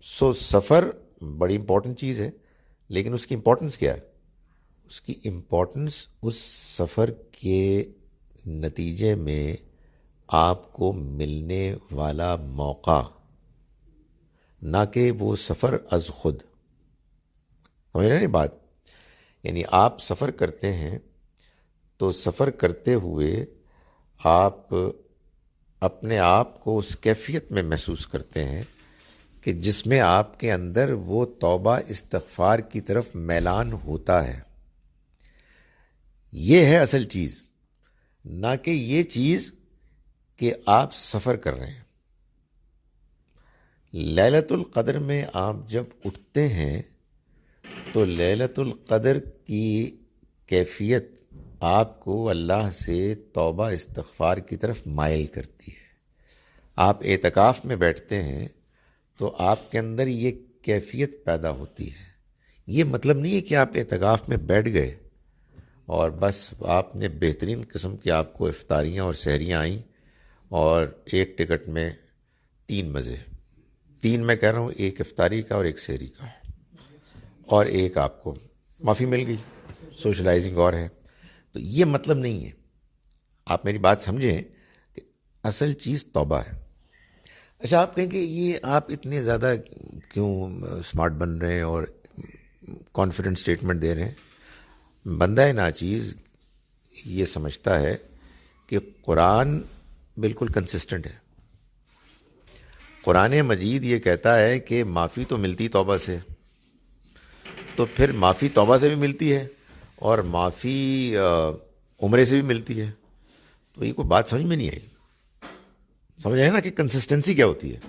سو سفر بڑی امپورٹنٹ چیز ہے، لیکن اس کی امپورٹنس کیا ہے؟ اس کی امپورٹنس اس سفر کے نتیجے میں آپ کو ملنے والا موقع، نہ کہ وہ سفر از خود. سمجھ رہے ہیں بات؟ یعنی آپ سفر کرتے ہیں تو سفر کرتے ہوئے آپ اپنے آپ کو اس کیفیت میں محسوس کرتے ہیں کہ جس میں آپ کے اندر وہ توبہ استغفار کی طرف میلان ہوتا ہے. یہ ہے اصل چیز، نہ کہ یہ چیز کہ آپ سفر کر رہے ہیں. لیلۃ القدر میں آپ جب اٹھتے ہیں تو لیلۃ القدر کی کیفیت آپ کو اللہ سے توبہ استغفار کی طرف مائل کرتی ہے. آپ اعتکاف میں بیٹھتے ہیں تو آپ کے اندر یہ کیفیت پیدا ہوتی ہے. یہ مطلب نہیں ہے کہ آپ اعتکاف میں بیٹھ گئے اور بس آپ نے بہترین قسم کی آپ کو افطاریاں اور سحریاں آئیں اور ایک ٹکٹ میں 3 مزے. 3 میں کہہ رہا ہوں، ایک افطاری کا اور ایک سحری کا، اور ایک آپ کو معافی مل گئی، سوشلائزنگ اور ہے. تو یہ مطلب نہیں ہے. آپ میری بات سمجھیں کہ اصل چیز توبہ ہے. اچھا، آپ کہیں کہ یہ آپ اتنے زیادہ کیوں اسمارٹ بن رہے ہیں اور کانفیڈنٹ اسٹیٹمنٹ دے رہے ہیں؟ بندہ ناچیز یہ سمجھتا ہے کہ قرآن بالکل کنسسٹنٹ ہے. قرآن مجید یہ کہتا ہے کہ معافی تو ملتی توبہ سے، تو پھر معافی توبہ سے بھی ملتی ہے اور معافی عمرے سے بھی ملتی ہے. تو یہ کوئی بات سمجھ میں نہیں آئی. سمجھ آئے نا کہ کنسسٹنسی کیا ہوتی ہے؟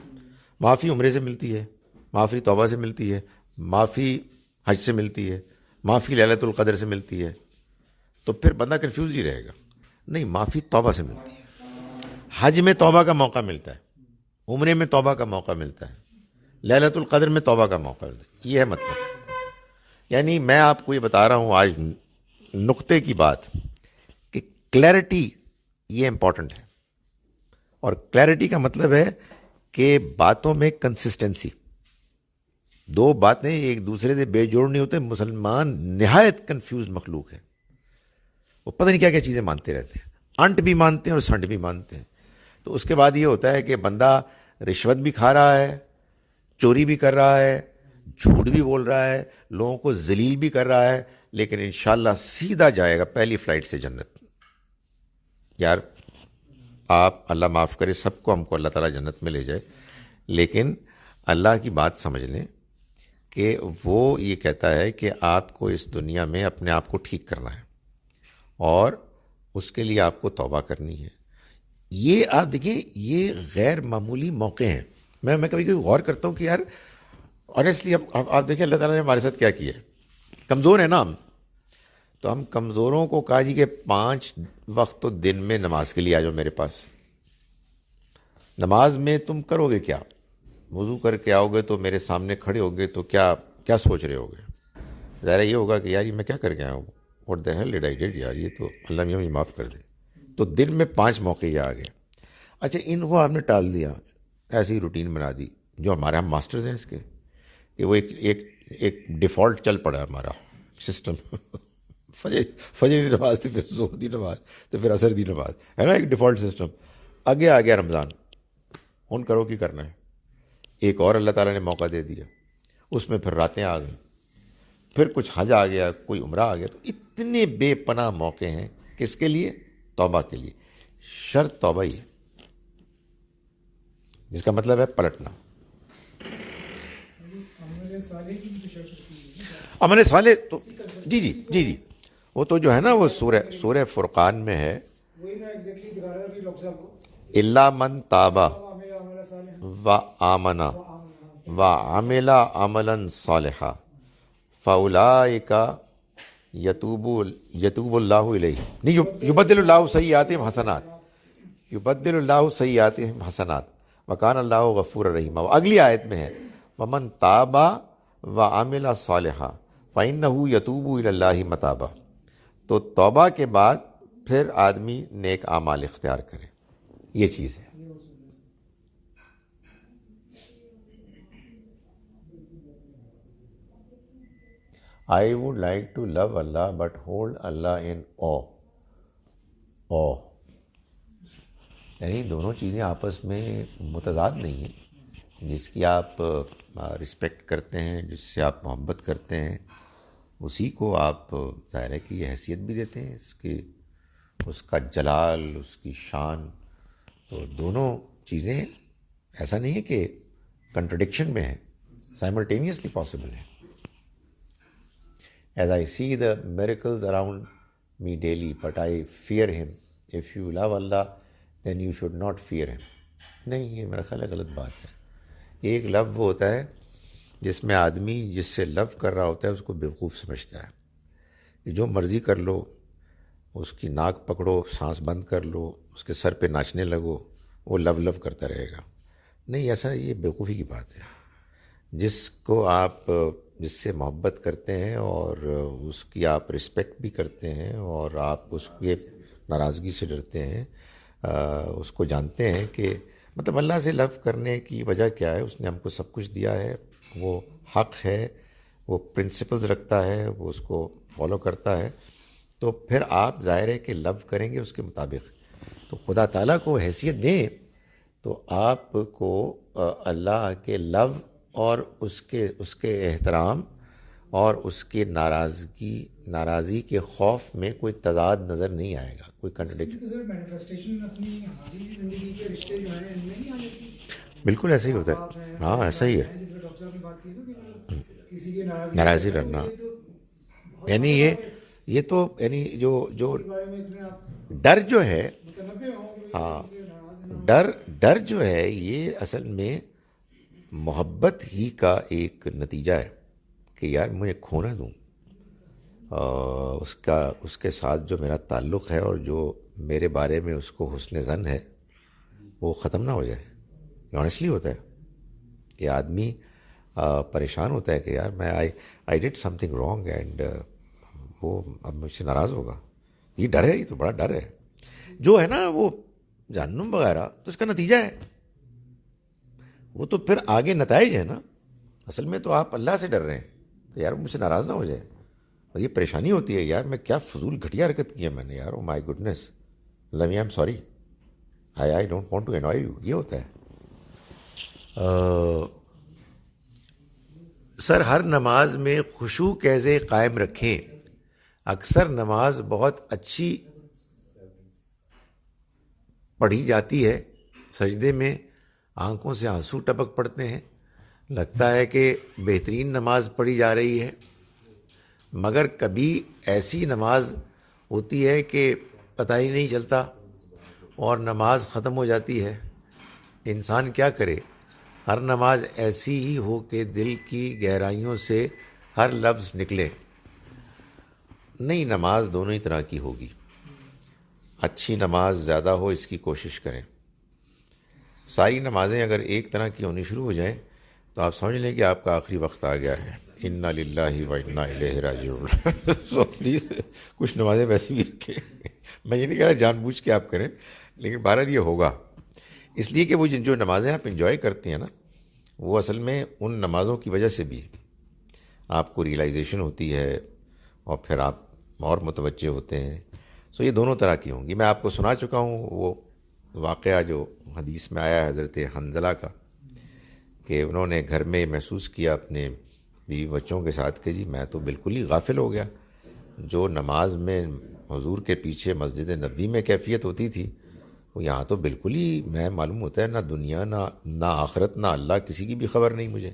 معافی عمرے سے ملتی ہے، معافی توبہ سے ملتی ہے، معافی حج سے ملتی ہے، معافی لیلۃ القدر سے ملتی ہے. تو پھر بندہ کنفیوز ہی رہے گا. نہیں، معافی توبہ سے ملتی ہے. حج میں توبہ کا موقع ملتا ہے، عمرے میں توبہ کا موقع ملتا ہے، لیلۃ القدر میں توبہ کا موقع ملتا ہے. یہ ہے مطلب. یعنی میں آپ کو یہ بتا رہا ہوں آج نقطے کی بات کہ کلیئرٹی یہ امپورٹنٹ ہے. اور کلیئرٹی کا مطلب ہے کہ باتوں میں کنسسٹنسی. 2 باتیں ایک دوسرے سے بے جوڑ نہیں ہوتے. مسلمان نہایت کنفیوز مخلوق ہے. وہ پتہ نہیں کیا کیا چیزیں مانتے رہتے ہیں. انٹ بھی مانتے ہیں اور سنٹ بھی مانتے ہیں. تو اس کے بعد یہ ہوتا ہے کہ بندہ رشوت بھی کھا رہا ہے, چوری بھی کر رہا ہے, جھوٹ بھی بول رہا ہے, لوگوں کو ذلیل بھی کر رہا ہے, لیکن انشاءاللہ سیدھا جائے گا پہلی فلائٹ سے جنت. یار آپ اللہ معاف کرے سب کو, ہم کو اللہ تعالیٰ جنت میں لے جائے, لیکن اللہ کی بات سمجھ لیں کہ وہ یہ کہتا ہے کہ آپ کو اس دنیا میں اپنے آپ کو ٹھیک کرنا ہے اور اس کے لیے آپ کو توبہ کرنی ہے. یہ آپ دیکھیں, یہ غیر معمولی موقع ہیں. میں کبھی کبھی غور کرتا ہوں کہ یار آنیسٹلی اب آپ دیکھیں اللہ تعالیٰ نے ہمارے ساتھ کیا کیا ہے. کمزور ہیں نا ہم, تو ہم کمزوروں کو کہا جی کہ 5 وقت تو دن میں نماز کے لیے آ جاؤ میرے پاس. نماز میں تم کرو گے کیا؟ وضو کر کے آؤ گے تو میرے سامنے کھڑے ہوگے تو کیا سوچ رہے ہوگے؟ ظاہر یہ ہوگا کہ یار یہ میں کیا کر کے آیا ہوں, what the hell did I did, یار یہ تو اللہ میاں مجھے معاف کر دے. تو دن میں 5 موقع یہ آ گئے. اچھا ان کو آپ نے ٹال دیا, ایسی روٹین بنا دی جو ہمارے ہم ماسٹرز ہیں اس کے, کہ وہ ایک ڈیفالٹ چل پڑا ہے ہمارا سسٹم. فجر دی نماز تھی, پھر ظہر دی نماز, تو پھر عصر دی نماز, ہے نا ایک ڈیفالٹ سسٹم. آگے آ گیا رمضان, ان کرو کی کرنا ہے. ایک اور اللہ تعالیٰ نے موقع دے دیا, اس میں پھر راتیں آ گئیں, پھر کچھ حج آ گیا, کوئی عمرہ آ گیا. تو اتنے بے پناہ موقع ہیں کس کے لیے؟ توبہ کے لیے. شرط توبہ ہی ہے, جس کا مطلب ہے پلٹنا. عمل صالح تو جی وہ تو جو ہے نا وہ سورہ فرقان میں ہے, الا من تابا و آمنا و عمل عملا صالحا فاولئک یتوب اللہ علیہ. نہیں, یبدل اللہ سیئاتہم حسنات, یبدل اللہ سیئاتہم حسنات وکان اللہ غفور رحیم. اگلی آیت میں ہے ومن تابا وعمل صالحا فإنہ یتوب الی اللہ متابا. تو توبہ کے بعد پھر آدمی نیک اعمال اختیار کرے, یہ چیز ہے. I would like to love Allah but hold Allah in awe. یعنی دونوں چیزیں آپس میں متضاد نہیں ہیں. جس کی آپ رسپیکٹ کرتے ہیں, جس سے آپ محبت کرتے ہیں, اسی کو آپ ظاہر ہے کہ یہ حیثیت بھی دیتے ہیں, اس کا جلال, اس کی شان. تو دونوں چیزیں ایسا نہیں ہے کہ کنٹرڈکشن میں ہیں, سائملٹینیسلی پاسبل ہیں. As I see the miracles around me daily, but I fear him. If you love Allah, then you should not fear him. نہیں, یہ میرا خیال ہے غلط بات ہے. ایک لو وہ ہوتا ہے جس میں آدمی جس سے لو کر رہا ہوتا ہے اس کو بیوقوف سمجھتا ہے کہ جو مرضی کر لو, اس کی ناک پکڑو, سانس بند کر لو, اس کے سر پہ ناچنے لگو, وہ لو کرتا رہے گا. نہیں, ایسا یہ بیوقوفی کی بات ہے. جس کو آپ جس سے محبت کرتے ہیں اور اس کی آپ رسپیکٹ بھی کرتے ہیں اور آپ اس کے ناراضگی سے ڈرتے ہیں, اس کو جانتے ہیں کہ مطلب اللہ سے لو کرنے کی وجہ کیا ہے, اس نے ہم کو سب کچھ دیا ہے, وہ حق ہے, وہ پرنسپلز رکھتا ہے, وہ اس کو فالو کرتا ہے. تو پھر آپ ظاہر ہے کہ لو کریں گے اس کے مطابق. تو خدا تعالیٰ کو حیثیت دیں تو آپ کو اللہ کے لو اور اس کے احترام اور اس کے ناراضی کے خوف میں کوئی تضاد نظر نہیں آئے گا, کوئی کنٹرڈکشن. بالکل ایسا ہی ہوتا ہے. ہاں ایسا ہی ہے, ناراضی ڈرنا. یعنی یہ تو یعنی جو ڈر جو ہے, ہاں ڈر جو ہے یہ اصل میں محبت ہی کا ایک نتیجہ ہے کہ یار مجھے کھو نہ دوں, اس کے ساتھ جو میرا تعلق ہے اور جو میرے بارے میں اس کو حسن ظن ہے وہ ختم نہ ہو جائے. یہ آنیسٹلی ہوتا ہے کہ آدمی پریشان ہوتا ہے کہ یار میں I did some thing wrong and وہ اب مجھ سے ناراض ہوگا. یہ ڈر ہے, یہ تو بڑا ڈر ہے جو ہے نا وہ جہنم وغیرہ, تو اس کا نتیجہ ہے وہ تو پھر آگے نتائج ہے نا. اصل میں تو آپ اللہ سے ڈر رہے ہیں کہ یار مجھ سے ناراض نہ ہو جائے, اور یہ پریشانی ہوتی ہے یار میں کیا فضول گھٹیا حرکت کی ہے میں نے یار, او مائی گڈنس, لمی I am sorry, I don't want to annoy you, یہ ہوتا ہے. سر ہر نماز میں خشوع کیسے قائم رکھیں؟ اکثر نماز بہت اچھی پڑھی جاتی ہے, سجدے میں آنکھوں سے آنسو ٹپک پڑتے ہیں, لگتا ہے کہ بہترین نماز پڑھی جا رہی ہے, مگر کبھی ایسی نماز ہوتی ہے کہ پتہ ہی نہیں چلتا اور نماز ختم ہو جاتی ہے. انسان کیا کرے؟ ہر نماز ایسی ہی ہو کہ دل کی گہرائیوں سے ہر لفظ نکلے. نہیں, نماز دونوں ہی طرح کی ہوگی. اچھی نماز زیادہ ہو اس کی کوشش کریں. ساری نمازیں اگر ایک طرح کی ہونی شروع ہو جائیں تو آپ سمجھ لیں کہ آپ کا آخری وقت آ گیا ہے. انا للہ و انا الیہ راجعون. سو پلیز کچھ نمازیں ویسی بھی رکھیں. میں یہ نہیں کہہ رہا جان بوجھ کے آپ کریں, لیکن بہرحال یہ ہوگا. اس لیے کہ وہ جو نمازیں آپ انجوائے کرتے ہیں نا, وہ اصل میں ان نمازوں کی وجہ سے بھی آپ کو ریئلائزیشن ہوتی ہے اور پھر آپ اور متوجہ ہوتے ہیں. سو یہ دونوں طرح کی ہوں گی. میں آپ کو سنا چکا ہوں وہ واقعہ جو حدیث میں آیا ہے حضرت حنظلہ کا, کہ انہوں نے گھر میں محسوس کیا اپنے بیوی بچوں کے ساتھ کہ جی میں تو بالکل ہی غافل ہو گیا. جو نماز میں حضور کے پیچھے مسجد نبوی میں کیفیت ہوتی تھی وہ یہاں تو بالکل ہی, میں معلوم ہوتا ہے نہ دنیا نہ آخرت نہ اللہ, کسی کی بھی خبر نہیں مجھے.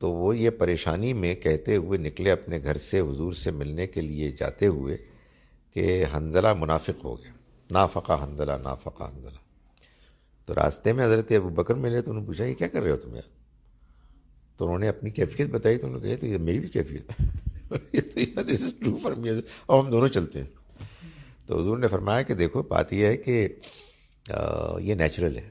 تو وہ یہ پریشانی میں کہتے ہوئے نکلے اپنے گھر سے حضور سے ملنے کے لیے جاتے ہوئے کہ حنظلہ منافق ہو گیا. نافقہ حنظلہ, نافقہ حنظلہ. تو راستے میں حضرت ابوبکر ملے تو انہوں نے پوچھا یہ کیا کر رہے ہو تم یار؟ تو انہوں نے اپنی کیفیت بتائی تو انہوں نے کہا تو یہ میری بھی کیفیت ہے. دس از ٹرو فار می, اور ہم دونوں چلتے ہیں. تو حضور نے فرمایا کہ دیکھو بات یہ ہے کہ یہ نیچرل ہے.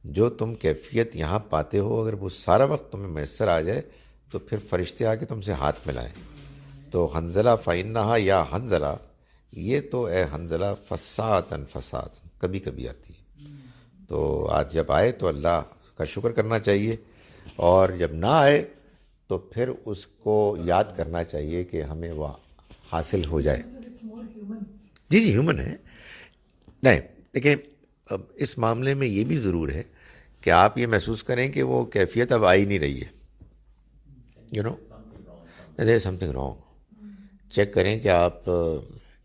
جو تم کیفیت یہاں پاتے ہو اگر وہ سارا وقت تمہیں میسر آ جائے تو پھر فرشتے آ کے تم سے ہاتھ ملائیں. تو حنظلہ فإنہا یا حنظلہ, یہ تو اے حنظلہ فساتن فساتن کبھی کبھی آتی ہے. تو آج جب آئے تو اللہ کا شکر کرنا چاہیے, اور جب نہ آئے تو پھر اس کو یاد کرنا چاہیے کہ ہمیں وہ حاصل ہو جائے. جی جی ہیومن ہے. نہیں دیکھیں, اب اس معاملے میں یہ بھی ضرور ہے کہ آپ یہ محسوس کریں کہ وہ کیفیت اب آ ہی نہیں رہی ہے. You know there is something wrong. Check کریں کہ آپ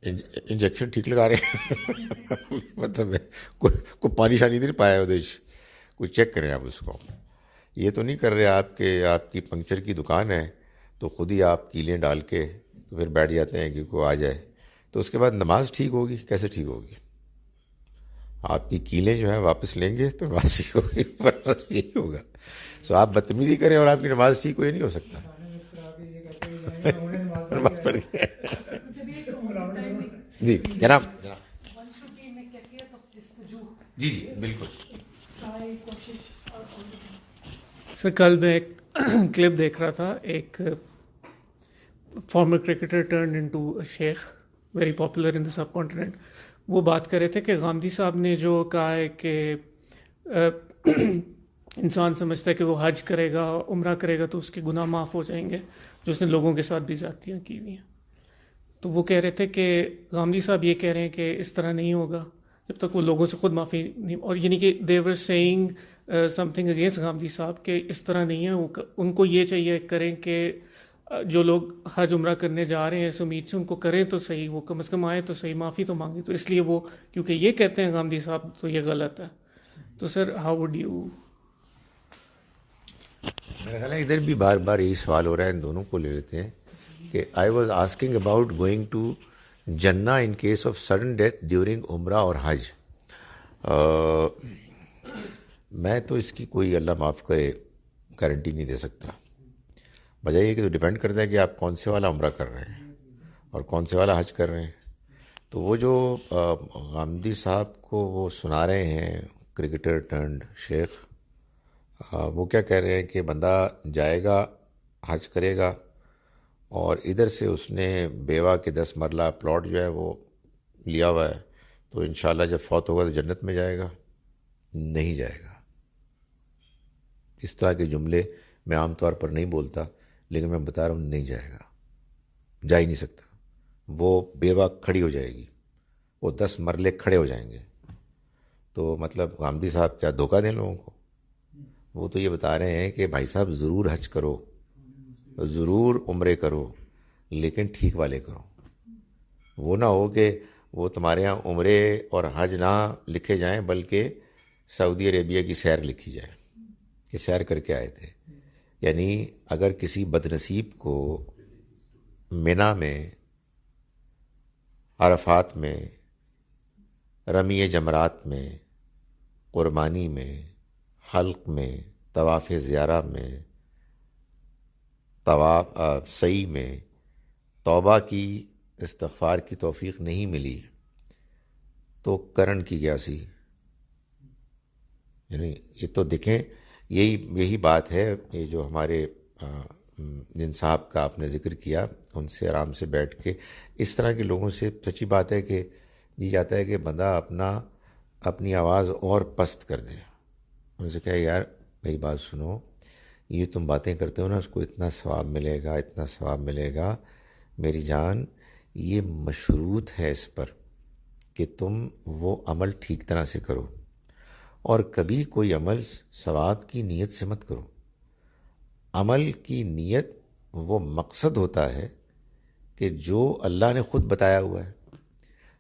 انجیکشن ٹھیک لگا رہے ہیں مطلب کوئی پانی شانی نہیں پایا ادیش, کچھ چیک کریں آپ اس کو. یہ تو نہیں کر رہے آپ کہ آپ کی پنکچر کی دکان ہے تو خود ہی آپ کیلیں ڈال کے تو پھر بیٹھ جاتے ہیں کہ کوئی آ جائے, تو اس کے بعد نماز ٹھیک ہوگی؟ کیسے ٹھیک ہوگی؟ آپ کی کیلیں جو ہیں واپس لیں گے تو نماز ٹھیک ہوگی, ورنہ یہی ہوگا. سو آپ بدتمیزی کریں اور آپ کی نماز ٹھیک ہو, یہ نہیں ہو سکتا. نماز پڑھ کے جی جناب جی جی بالکل. سر کل میں ایک کلپ دیکھ رہا تھا, ایک farmer cricketer turned into Sheikh, very popular in the sub continent. وہ بات کر رہے تھے کہ گاندھی صاحب نے جو کہا ہے کہ انسان سمجھتا ہے کہ وہ حج کرے گا, عمرہ کرے گا تو اس کے گناہ معاف ہو جائیں گے, جو اس نے لوگوں کے ساتھ بھی زیادتیاں کی ہوئی ہیں. تو وہ کہہ رہے تھے کہ گاندھی صاحب یہ کہہ رہے ہیں کہ اس طرح نہیں ہوگا جب تک وہ لوگوں سے خود معافی نہیں, اور یعنی کہ they were seeing something against Gandhi صاحب کہ اس طرح نہیں ہے. ان کو یہ چاہیے کریں کہ جو لوگ حج عمرہ کرنے جا رہے ہیں اس امید سے ان کو کریں تو صحیح, وہ کم از کم آئیں تو صحیح, معافی تو مانگیں. تو اس لیے وہ کیونکہ یہ کہتے ہیں گاندھی صاحب تو یہ غلط ہے. تو سر ہاؤ وڈ یو؟ میرا خیال ہے ادھر بھی بار بار یہی سوال ہو رہا ہے, ان دونوں کو لے لیتے ہیں کہ I was asking about going to جنہ in case of sudden death during عمرہ اور حج. میں تو اس کی کوئی اللہ معاف کرے گارنٹی نہیں دے سکتا. وجہ یہ کہ تو ڈپینڈ کرتا ہے کہ آپ کون سے والا عمرہ کر رہے ہیں اور کون سے والا حج کر رہے ہیں. تو وہ جو گاندھی صاحب کو وہ سنا رہے ہیں کرکٹر ٹرنڈ شیخ, وہ کیا کہہ رہے ہیں کہ بندہ جائے گا حج کرے گا اور ادھر سے اس نے بیوہ کے 10 مرلہ پلاٹ جو ہے وہ لیا ہوا ہے, تو انشاءاللہ جب فوت ہوگا تو جنت میں جائے گا. نہیں جائے گا. اس طرح کے جملے میں عام طور پر نہیں بولتا, لیکن میں بتا رہا ہوں نہیں جائے گا, جا ہی نہیں سکتا. وہ بیوہ کھڑی ہو جائے گی, وہ 10 مرلے کھڑے ہو جائیں گے. تو مطلب غامدی صاحب کیا دھوکہ دیں لوگوں کو؟ وہ تو یہ بتا رہے ہیں کہ بھائی صاحب ضرور حج کرو، ضرور عمرے کرو، لیکن ٹھیک والے کرو. وہ نہ ہو کہ وہ تمہارے ہاں عمرے اور حج نہ لکھے جائیں بلکہ سعودی عربیہ کی سیر لکھی جائے کہ سیر کر کے آئے تھے. یعنی اگر کسی بد نصیب کو منا میں، عرفات میں، رمی جمرات میں، قربانی میں، حلق میں، طواف زیارہ میں، طواف سعی میں توبہ کی، استغفار کی توفیق نہیں ملی تو کرن کی کیا سی؟ یعنی یہ تو دیکھیں، یہی بات ہے. یہ جو ہمارے جن صاحب کا آپ نے ذکر کیا، ان سے آرام سے بیٹھ کے اس طرح کے لوگوں سے سچی بات ہے کہ جی جاتا ہے کہ بندہ اپنی آواز اور پست کر دے. ان سے کہے یار میری بات سنو، یہ تم باتیں کرتے ہو نا، اس کو اتنا ثواب ملے گا، اتنا ثواب ملے گا. میری جان، یہ مشروط ہے اس پر کہ تم وہ عمل ٹھیک طرح سے کرو، اور کبھی کوئی عمل ثواب کی نیت سے مت کرو. عمل کی نیت وہ مقصد ہوتا ہے کہ جو اللہ نے خود بتایا ہوا ہے.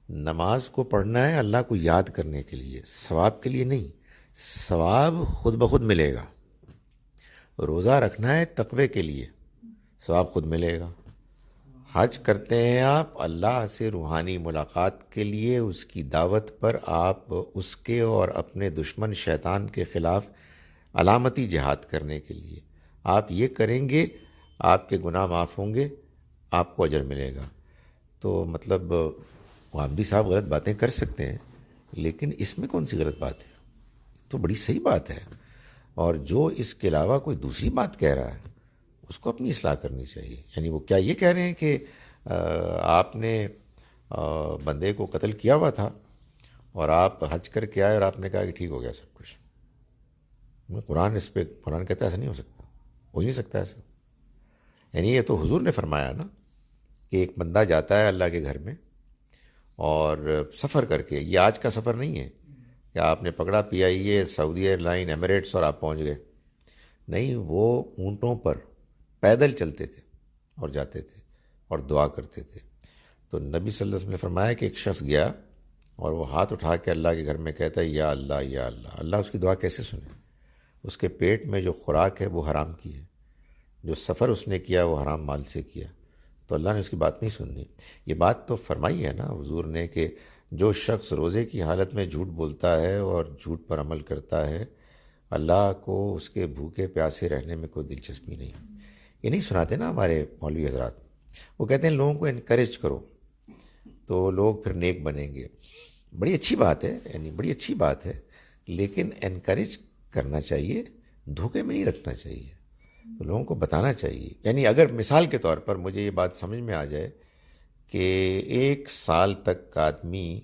نماز کو پڑھنا ہے اللہ کو یاد کرنے کے لیے، ثواب کے لیے نہیں. ثواب خود بخود ملے گا. روزہ رکھنا ہے تقوی کے لیے، ثواب خود ملے گا. حج کرتے ہیں آپ اللہ سے روحانی ملاقات کے لیے، اس کی دعوت پر آپ اس کے اور اپنے دشمن شیطان کے خلاف علامتی جہاد کرنے کے لیے. آپ یہ کریں گے، آپ کے گناہ معاف ہوں گے، آپ کو اجر ملے گا. تو مطلب غامدی صاحب غلط باتیں کر سکتے ہیں، لیکن اس میں کون سی غلط بات ہے؟ تو بڑی صحیح بات ہے. اور جو اس کے علاوہ کوئی دوسری بات کہہ رہا ہے اس کو اپنی اصلاح کرنی چاہیے. یعنی وہ کیا یہ کہہ رہے ہیں کہ آپ نے بندے کو قتل کیا ہوا تھا اور آپ حج کر کے آئے اور آپ نے کہا کہ ٹھیک ہو گیا سب کچھ؟ قرآن کہتا ہے ایسا نہیں ہو سکتا، ہو ہی نہیں سکتا ایسا. یعنی یہ تو حضور نے فرمایا نا کہ ایک بندہ جاتا ہے اللہ کے گھر میں اور سفر کر کے، یہ آج کا سفر نہیں ہے کہ آپ نے پکڑا پی آئی اے، سعودی ایئر لائن، ایمریٹس اور آپ پہنچ گئے. نہیں، وہ اونٹوں پر پیدل چلتے تھے اور جاتے تھے اور دعا کرتے تھے. تو نبی صلی اللہ علیہ وسلم نے فرمایا کہ ایک شخص گیا اور وہ ہاتھ اٹھا کے اللہ کے گھر میں کہتا ہے یا اللہ یا اللہ. اللہ اس کی دعا کیسے سنے؟ اس کے پیٹ میں جو خوراک ہے وہ حرام کی ہے، جو سفر اس نے کیا وہ حرام مال سے کیا، تو اللہ نے اس کی بات نہیں سننی. یہ بات تو فرمائی ہے نا حضور نے کہ جو شخص روزے کی حالت میں جھوٹ بولتا ہے اور جھوٹ پر عمل کرتا ہے، اللہ کو اس کے بھوکے پیاسے رہنے میں کوئی دلچسپی نہیں. یہ نہیں سناتے نا ہمارے مولوی حضرات، وہ کہتے ہیں لوگوں کو انکریج کرو تو لوگ پھر نیک بنیں گے. بڑی اچھی بات ہے، یعنی بڑی اچھی بات ہے، لیکن انکریج کرنا چاہیے، دھوکے میں نہیں رکھنا چاہیے. تو لوگوں کو بتانا چاہیے. یعنی اگر مثال کے طور پر مجھے یہ بات سمجھ میں آ جائے کہ 1 سال تک آدمی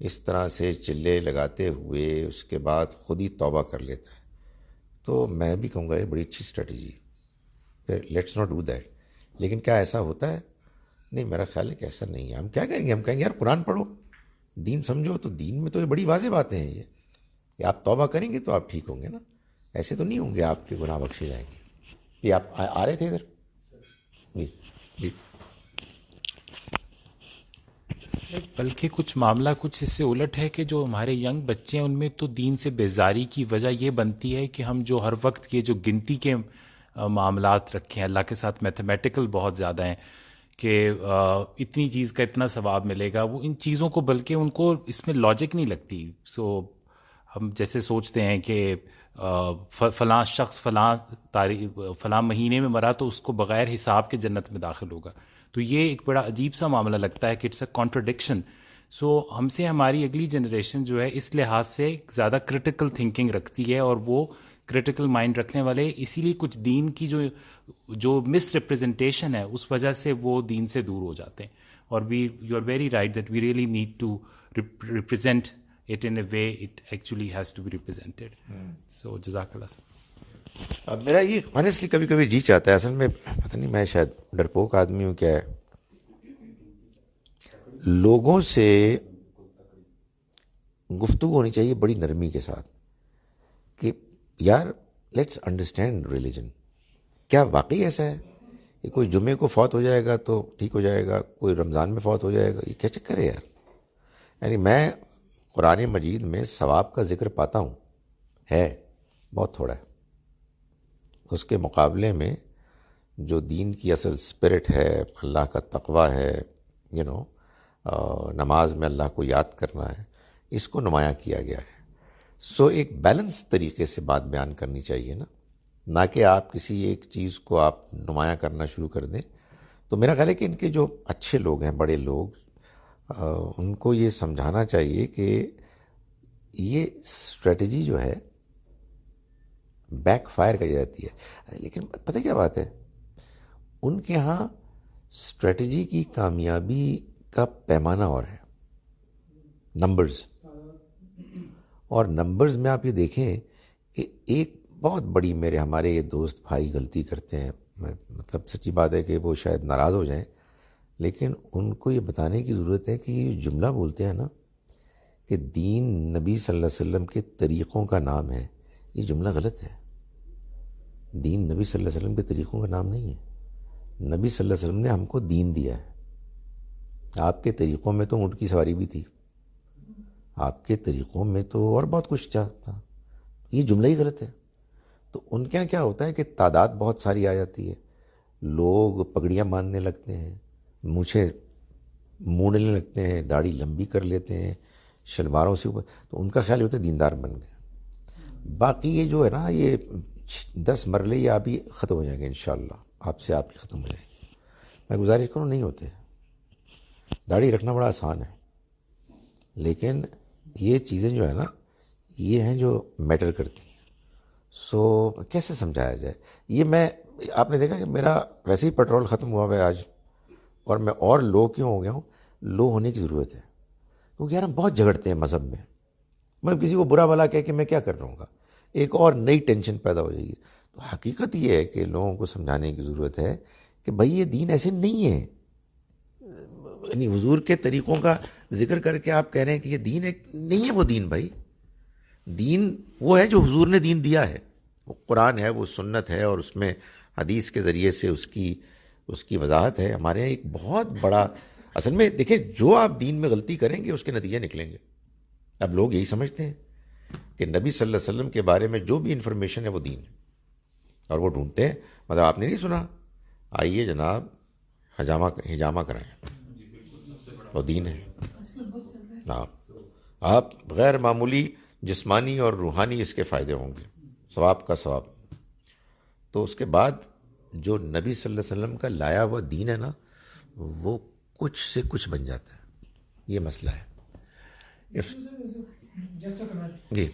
اس طرح سے چلے لگاتے ہوئے اس کے بعد خود ہی توبہ کر لیتا ہے، تو میں بھی کہوں گا یہ بڑی اچھی اسٹریٹجی ہے، لیٹس ناٹ ڈو دیٹ. لیکن کیا ایسا ہوتا ہے؟ نہیں، میرا خیال ہے کہ ایسا نہیں ہے. ہم کیا کریں گے؟ ہم کہیں گے یار قرآن پڑھو، دین سمجھو. تو دین میں تو یہ بڑی واضح باتیں ہیں یہ کہ آپ توبہ کریں گے تو آپ ٹھیک ہوں گے نا. ایسے تو نہیں ہوں گے آپ کے گناہ بخشے جائیں گے. یہ آپ آ رہے تھے ادھر؟ جی. بلکہ کچھ معاملہ کچھ اس سے الٹ ہے کہ جو ہمارے ینگ بچے ہیں ان میں تو دین سے بیزاری کی وجہ یہ بنتی ہے کہ ہم جو ہر وقت یہ جو گنتی کے معاملات رکھے ہیں، اللہ کے ساتھ میتھمیٹیکل بہت زیادہ ہیں کہ اتنی چیز کا اتنا ثواب ملے گا، وہ ان چیزوں کو بلکہ ان کو اس میں لاجک نہیں لگتی. سو ہم جیسے سوچتے ہیں کہ فلاں شخص فلاں مہینے میں مرا تو اس کو بغیر حساب کے جنت میں داخل ہوگا. تو یہ ایک بڑا عجیب سا معاملہ لگتا ہے کہ اٹس اے کانٹرڈکشن. سو ہم سے ہماری اگلی جنریشن جو ہے اس لحاظ سے زیادہ کرٹیکل تھنکنگ رکھتی ہے، اور وہ کرٹیکل مائنڈ رکھنے والے اسی لیے کچھ دین کی جو مس ریپرزنٹیشن ہے اس وجہ سے وہ دین سے دور ہو جاتے ہیں. اور you are very right that we really need to represent it in a way it actually has to be represented. So جزاک اللہ صاحب. اب میرا یہ آنیسٹلی کبھی کبھی جی چاہتا ہے، اصل میں پتہ نہیں میں شاید ڈرپوک آدمی ہوں کیا ہے، لوگوں سے گفتگو ہونی چاہیے بڑی نرمی کے ساتھ کہ یار لیٹس انڈرسٹینڈ ریلیجن. کیا واقعی ایسا ہے کہ کوئی جمعے کو فوت ہو جائے گا تو ٹھیک ہو جائے گا, کوئی رمضان میں فوت ہو جائے گا؟ یہ کیا چکر ہے یار؟ یعنی میں قرآن مجید میں ثواب کا ذکر پاتا ہوں, ہے بہت تھوڑا ہے. اس کے مقابلے میں جو دین کی اصل اسپرٹ ہے, اللہ کا تقوی ہے, نماز میں اللہ کو یاد کرنا ہے, اس کو نمایاں کیا گیا ہے. سو ایک بیلنس طریقے سے بات بیان کرنی چاہیے نا, نہ کہ آپ کسی ایک چیز کو آپ نمایاں کرنا شروع کر دیں. تو میرا خیال ہے کہ ان کے جو اچھے لوگ ہیں, بڑے لوگ, ان کو یہ سمجھانا چاہیے کہ یہ اسٹریٹجی جو ہے بیک فائر کر جاتی ہے. لیکن پتہ کیا بات ہے, ان کے ہاں اسٹریٹجی کی کامیابی کا پیمانہ اور ہے نمبرز. اور نمبرز میں آپ یہ دیکھیں کہ ایک بہت بڑی ہمارے یہ دوست بھائی غلطی کرتے ہیں, مطلب سچی بات ہے کہ وہ شاید ناراض ہو جائیں, لیکن ان کو یہ بتانے کی ضرورت ہے کہ یہ جملہ بولتے ہیں نا کہ دین نبی صلی اللہ علیہ وسلم کے طریقوں کا نام ہے, یہ جملہ غلط ہے. دین نبی صلی اللہ علیہ وسلم کے طریقوں کا نام نہیں ہے. نبی صلی اللہ علیہ وسلم نے ہم کو دین دیا ہے. آپ کے طریقوں میں تو اونٹ کی سواری بھی تھی, آپ کے طریقوں میں تو اور بہت کچھ تھا, یہ جملہ ہی غلط ہے. تو ان کے یہاں کیا ہوتا ہے کہ تعداد بہت ساری آ جاتی ہے, لوگ پگڑیاں باندھنے لگتے ہیں, مونچھیں مونڈنے لگتے ہیں, داڑھی لمبی کر لیتے ہیں شلواروں سے اوپر, تو ان کا خیال ہوتا ہے دیندار بن گئے. باقی یہ جو ہے نا, یہ 10 مرلے یہ آپ ہی ختم ہو جائیں گے انشاءاللہ, آپ سے آپ ہی ختم ہو جائیں گے. میں گزارش کروں, نہیں ہوتے. داڑھی رکھنا بڑا آسان ہے, لیکن یہ چیزیں جو ہے نا, یہ ہیں جو میٹر کرتی ہیں. سو کیسے سمجھایا جائے یہ؟ آپ نے دیکھا کہ میرا ویسے ہی پیٹرول ختم ہوا ہے آج, اور میں اور لو کیوں ہو گیا ہوں؟ لو ہونے کی ضرورت ہے, کیونکہ یار ہم بہت جھگڑتے ہیں مذہب میں. میں کسی کو برا بھلا کہہ کے میں کیا کر رہا ہوں گا, ایک اور نئی ٹینشن پیدا ہو جائے گی. تو حقیقت یہ ہے کہ لوگوں کو سمجھانے کی ضرورت ہے کہ بھائی یہ دین ایسے نہیں ہے. یعنی حضور کے طریقوں کا ذکر کر کے آپ کہہ رہے ہیں کہ یہ دین نہیں ہے. وہ دین بھائی, دین وہ ہے جو حضور نے دین دیا ہے, وہ قرآن ہے, وہ سنت ہے, اور اس میں حدیث کے ذریعے سے اس کی وضاحت ہے. ہمارے یہاں ایک بہت بڑا, اصل میں دیکھیں, جو آپ دین میں غلطی کریں گے اس کے نتیجے نکلیں گے. اب لوگ یہی سمجھتے ہیں کہ نبی صلی اللہ علیہ وسلم کے بارے میں جو بھی انفارمیشن ہے وہ دین ہے, اور وہ ڈھونڈتے ہیں. مطلب آپ نے نہیں سنا, آئیے جناب حجامہ کرائیں, وہ دین ہے. آپ غیر معمولی جسمانی اور روحانی اس کے فائدے ہوں گے, ثواب کا ثواب. تو اس کے بعد جو نبی صلی اللہ علیہ وسلم کا لایا ہوا دین ہے نا, وہ کچھ سے کچھ بن جاتا ہے. یہ مسئلہ ہے. جی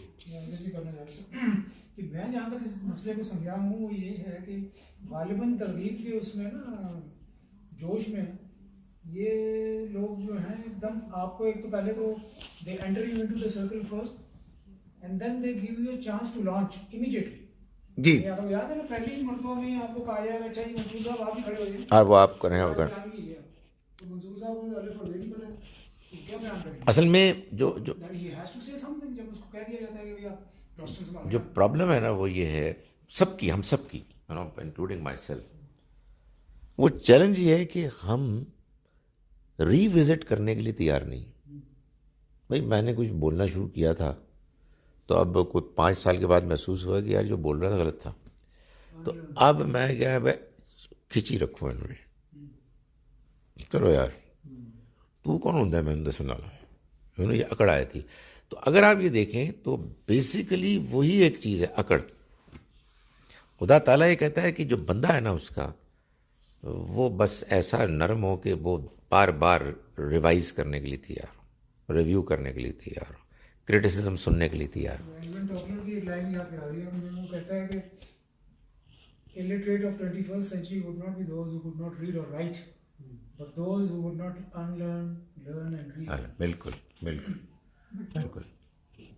کہ میں جہاں تک اس مسئلے کو سمجھا ہوں وہ یہ ہے کہ غالباً ترغیب کے اس میں نا, جوش میں یہ لوگ جو ہیں ایک دم آپ کو, ایک تو پہلے تو they enter you into the circle first and then they give you a chance to launch immediately. جی, آپ کو یاد ہے نا, پہلی ہی مرتبہ میں آپ کو کہا جائے گا, اچھا جی منصور صاحب آپ ہی کھڑے ہو جائیں, اور وہ آپ کریں ہوگا. تو منصور صاحب کو الف اور نہیں پتہ کیا بیان کریں. اصل میں جو جب اس کو کہہ دیا جاتا ہے کہ جو پرابلم ہے نا, وہ یہ ہے سب کی, ہم سب کی, انکلوڈنگ مائی سیلف. وہ چیلنج یہ ہے کہ ہم ری وزٹ کرنے کے لیے تیار نہیں. بھائی میں نے کچھ بولنا شروع کیا تھا, تو اب کوئی 5 سال کے بعد محسوس ہوا کہ یار جو بول رہا تھا غلط تھا. تو اب میں کیا ہے, کھچی رکھوں انہوں نے, چلو یار تو کون ہوتا ہے, میں نے سنا لا, یہ اکڑ آئی تھی. تو اگر آپ یہ دیکھیں تو بیسیکلی وہی ایک چیز ہے, اکڑ. خدا تعالیٰ یہ کہتا ہے کہ جو بندہ ہے نا اس کا, وہ بس ایسا نرم ہو کہ وہ بار بار ریوائز کرنے کے لیے تیار ہو, ریویو کرنے کے لیے تیار ہو, کرٹیسزم سننے کے لیے تیار ہو. کہتا ہے کہ illiterate of 21st century would not be those who could not read or write, but those who would not unlearn, learn and read. بالکل بالکل بالکل.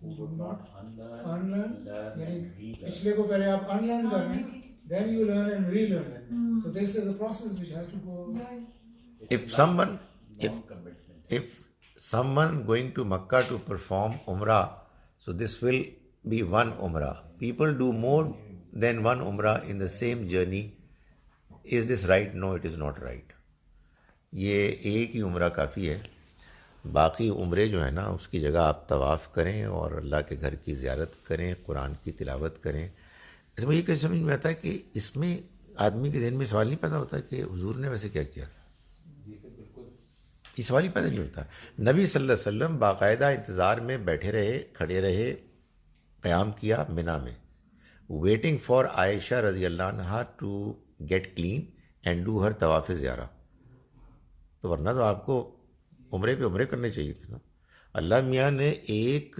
Who would not unlearn, یعنی پچھلے کو پہلے آپ unlearn کر لیں, then you learn and relearn. So this is a process which has to go. If someone going to Makkah to perform Umrah, so this will be one Umrah. People do more than one Umrah in the same journey. Is this right? No, it is not right. یہ ایک ہی عمرہ کافی ہے. باقی عمرے جو ہے نا اس کی جگہ آپ طواف کریں اور اللہ کے گھر کی زیارت کریں, قرآن کی تلاوت کریں. اس میں یہ کیسے سمجھ میں آتا ہے کہ اس میں آدمی کے ذہن میں سوال نہیں پیدا ہوتا کہ حضور نے ویسے کیا کیا تھا. یہ سوال ہی پیدا نہیں ہوتا. نبی صلی اللہ علیہ وسلم باقاعدہ انتظار میں بیٹھے رہے, کھڑے رہے, قیام کیا منا میں, ویٹنگ فار عائشہ رضی اللہ عنہا to get clean and do her طواف زیارہ. تو ورنہ تو آپ کو عمرے پہ عمرے کرنے چاہیے تھے نا. اللہ میاں نے ایک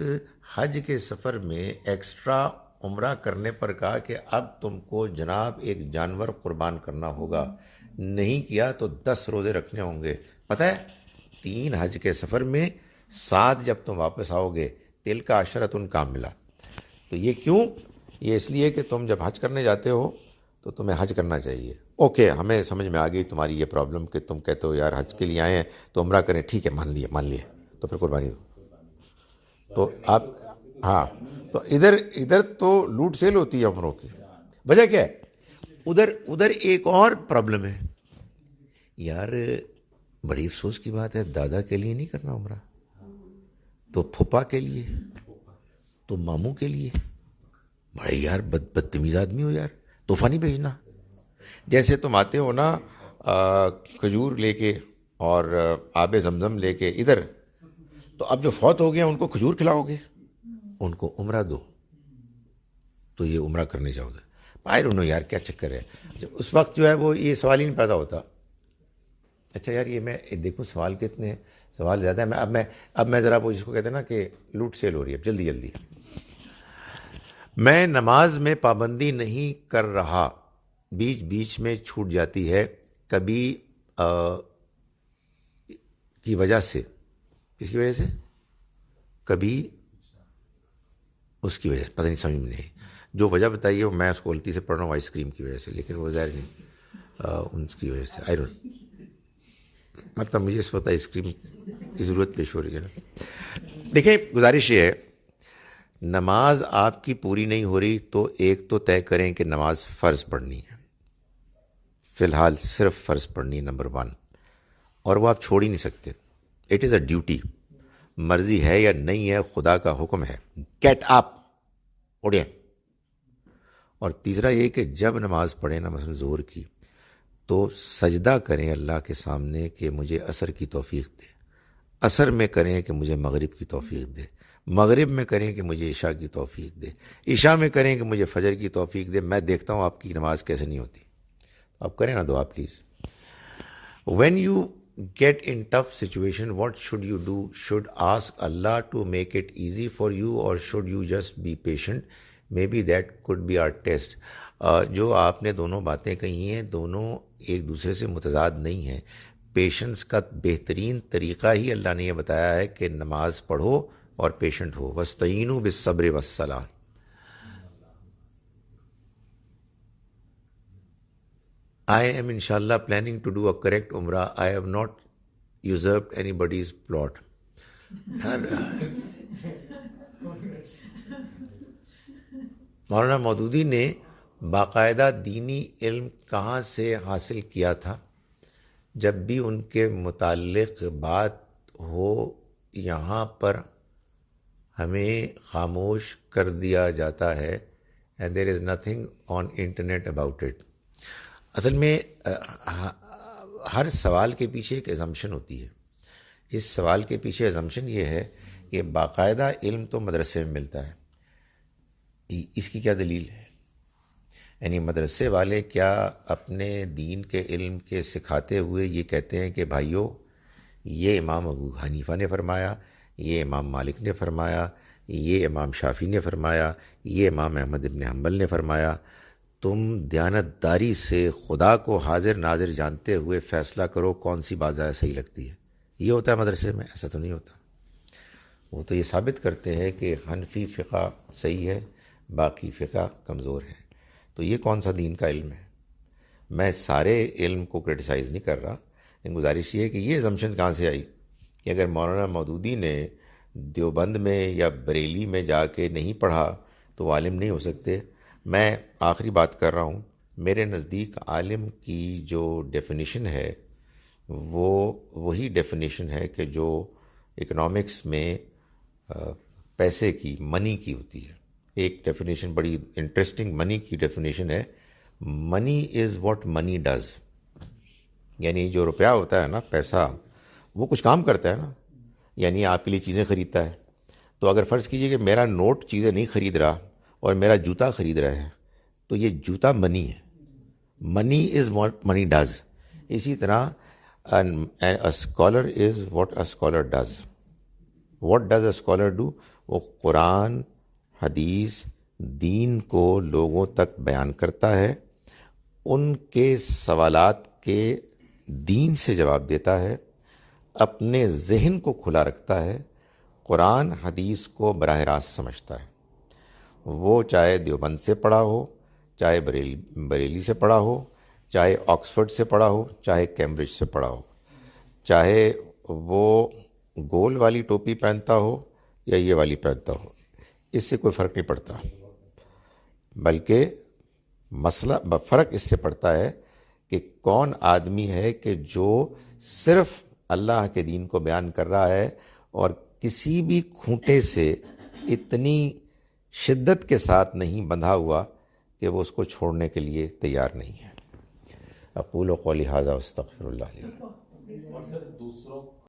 حج کے سفر میں ایکسٹرا عمرہ کرنے پر کہا کہ اب تم کو جناب ایک جانور قربان کرنا ہوگا, نہیں کیا تو 10 روزے رکھنے ہوں گے. پتہ ہے 3 حج کے سفر میں 7 جب تم واپس آؤ گے تلک عشرۃ کاملہ. تو یہ کیوں؟ یہ اس لیے کہ تم جب حج کرنے جاتے ہو تو تمہیں حج کرنا چاہیے. اوکے, ہمیں سمجھ میں آ گئی تمہاری یہ پرابلم کہ تم کہتے ہو یار حج کے لیے آئے ہیں تو عمرہ کریں, ٹھیک ہے, مان لیے تو پھر قربانی دو. تو آپ ہاں, تو ادھر تو لوٹ سیل ہوتی ہے عمروں کی. وجہ کیا ہے؟ ادھر ایک اور پرابلم ہے یار. بڑی افسوس کی بات ہے, دادا کے لیے نہیں کرنا عمرہ, تو پھپھا کے لیے, تو ماموں کے لیے. بڑے یار بدتمیز آدمی ہو یار, تحفہ نہیں بھیجنا. جیسے تم آتے ہو نا کھجور لے کے اور آب زمزم لے کے ادھر, تو اب جو فوت ہو گیا ان کو کھجور کھلاؤ گے, ان کو عمرہ دو, تو یہ عمرہ کرنے جاؤ گے. آئی ڈونٹ نو یار کیا چکر ہے. اس وقت جو ہے وہ یہ سوال ہی نہیں پیدا ہوتا. اچھا یار یہ میں دیکھوں سوال کتنے ہیں, سوال زیادہ ہے. اب میں ذرا وہ جس کو کہتے ہیں نا کہ لوٹ سیل ہو رہی ہے, جلدی. میں نماز میں پابندی نہیں کر رہا, بیچ میں چھوٹ جاتی ہے, کبھی کی وجہ سے. کس کی وجہ سے؟ کبھی اس کی وجہ سے, پتہ نہیں سمجھ میں نہیں. جو وجہ بتائیے وہ میں اس کو غلطی سے پڑھ رہا ہوں آئس کریم کی وجہ سے, لیکن وہ ظاہر نہیں ان کی وجہ سے. آئی ڈونٹ, مطلب مجھے اس وقت آئس کریم کی ضرورت پیش ہو رہی ہے نا. دیکھیں گزارش یہ ہے, نماز آپ کی پوری نہیں ہو رہی تو ایک تو طے کریں کہ نماز فرض پڑھنی ہے, فی الحال صرف فرض پڑھنی ہے نمبر 1, اور وہ آپ چھوڑ ہی نہیں سکتے. اٹ از اے ڈیوٹی, مرضی ہے یا نہیں ہے, خدا کا حکم ہے, گیٹ اپ, اڑیں. اور تیسرا یہ کہ جب نماز پڑھیں نا مثلا ظہر کی, تو سجدہ کریں اللہ کے سامنے کہ مجھے عصر کی توفیق دے, عصر میں کریں کہ مجھے مغرب کی توفیق دے, مغرب میں کریں کہ مجھے عشاء کی توفیق دے, عشاء میں کریں کہ مجھے فجر کی توفیق دے. میں دیکھتا ہوں آپ کی نماز کیسے نہیں ہوتی. آپ کریں نا دعا please. When you get in tough situation, what should you do? Should ask Allah to make it easy for you, or should you just be patient? Maybe that could be our test. جو آپ نے دونوں باتیں کہی ہیں دونوں ایک دوسرے سے متضاد نہیں ہیں. پیشنس کا بہترین طریقہ ہی اللہ نے یہ بتایا ہے کہ نماز پڑھو اور پیشنٹ ہو. وَاسْتَعِينُوا بِالصَّبْرِ وَالصَّلَاةِ. I am inshallah planning to do a correct umrah. I have not usurped anybody's plot. Maulana Maududi نے باقاعدہ دینی علم کہاں سے حاصل کیا تھا؟ جب بھی ان کے متعلق بات ہو یہاں پر ہمیں خاموش کر دیا جاتا ہے, and there is nothing on internet about it. اصل میں ہر سوال کے پیچھے ایک ایزمپشن ہوتی ہے. اس سوال کے پیچھے ایزمپشن یہ ہے کہ باقاعدہ علم تو مدرسے میں ملتا ہے. اس کی کیا دلیل ہے؟ یعنی مدرسے والے کیا اپنے دین کے علم کے سکھاتے ہوئے یہ کہتے ہیں کہ بھائیو یہ امام ابو حنیفہ نے فرمایا, یہ امام مالک نے فرمایا, یہ امام شافعی نے فرمایا, یہ امام احمد ابن حنبل نے فرمایا, تم دیانتداری سے خدا کو حاضر ناظر جانتے ہوئے فیصلہ کرو کون سی بات زیادہ صحیح لگتی ہے. یہ ہوتا ہے مدرسے میں؟ ایسا تو نہیں ہوتا. وہ تو یہ ثابت کرتے ہیں کہ حنفی فقہ صحیح ہے, باقی فقہ کمزور ہے. تو یہ کون سا دین کا علم ہے؟ میں سارے علم کو کرٹیسائز نہیں کر رہا, لیکن گزارش یہ ہے کہ یہ ایزمپشن کہاں سے آئی کہ اگر مولانا مودودی نے دیوبند میں یا بریلی میں جا کے نہیں پڑھا تو وہ عالم نہیں ہو سکتے. میں آخری بات کر رہا ہوں. میرے نزدیک عالم کی جو ڈیفینیشن ہے وہ وہی ڈیفینیشن ہے کہ جو اکنامکس میں پیسے کی، منی کی ہوتی ہے. ایک ڈیفینیشن بڑی انٹرسٹنگ منی کی ڈیفینیشن ہے، منی از واٹ منی ڈز. یعنی جو روپیہ ہوتا ہے نا، پیسہ، وہ کچھ کام کرتا ہے نا. یعنی آپ کے لیے چیزیں خریدتا ہے. تو اگر فرض کیجئے کہ میرا نوٹ چیزیں نہیں خرید رہا اور میرا جوتا خرید رہا ہے تو یہ جوتا منی ہے. منی از واٹ منی ڈز. اسی طرح scholar is what a scholar does. What does a scholar do? وہ قرآن، حدیث، دین کو لوگوں تک بیان کرتا ہے، ان کے سوالات کے دین سے جواب دیتا ہے، اپنے ذہن کو کھلا رکھتا ہے، قرآن حدیث کو براہ راست سمجھتا ہے. وہ چاہے دیوبند سے پڑھا ہو، چاہے بریلی سے پڑھا ہو، چاہے آکسفورڈ سے پڑھا ہو، چاہے کیمبرج سے پڑھا ہو، چاہے وہ گول والی ٹوپی پہنتا ہو یا یہ والی پہنتا ہو، اس سے کوئی فرق نہیں پڑتا. بلکہ مسئلہ فرق اس سے پڑتا ہے کہ کون آدمی ہے کہ جو صرف اللہ کے دین کو بیان کر رہا ہے اور کسی بھی کھوٹے سے اتنی شدت کے ساتھ نہیں بندھا ہوا کہ وہ اس کو چھوڑنے کے لیے تیار نہیں ہے. اقول قولی ھذا واستغفر اللہ لي.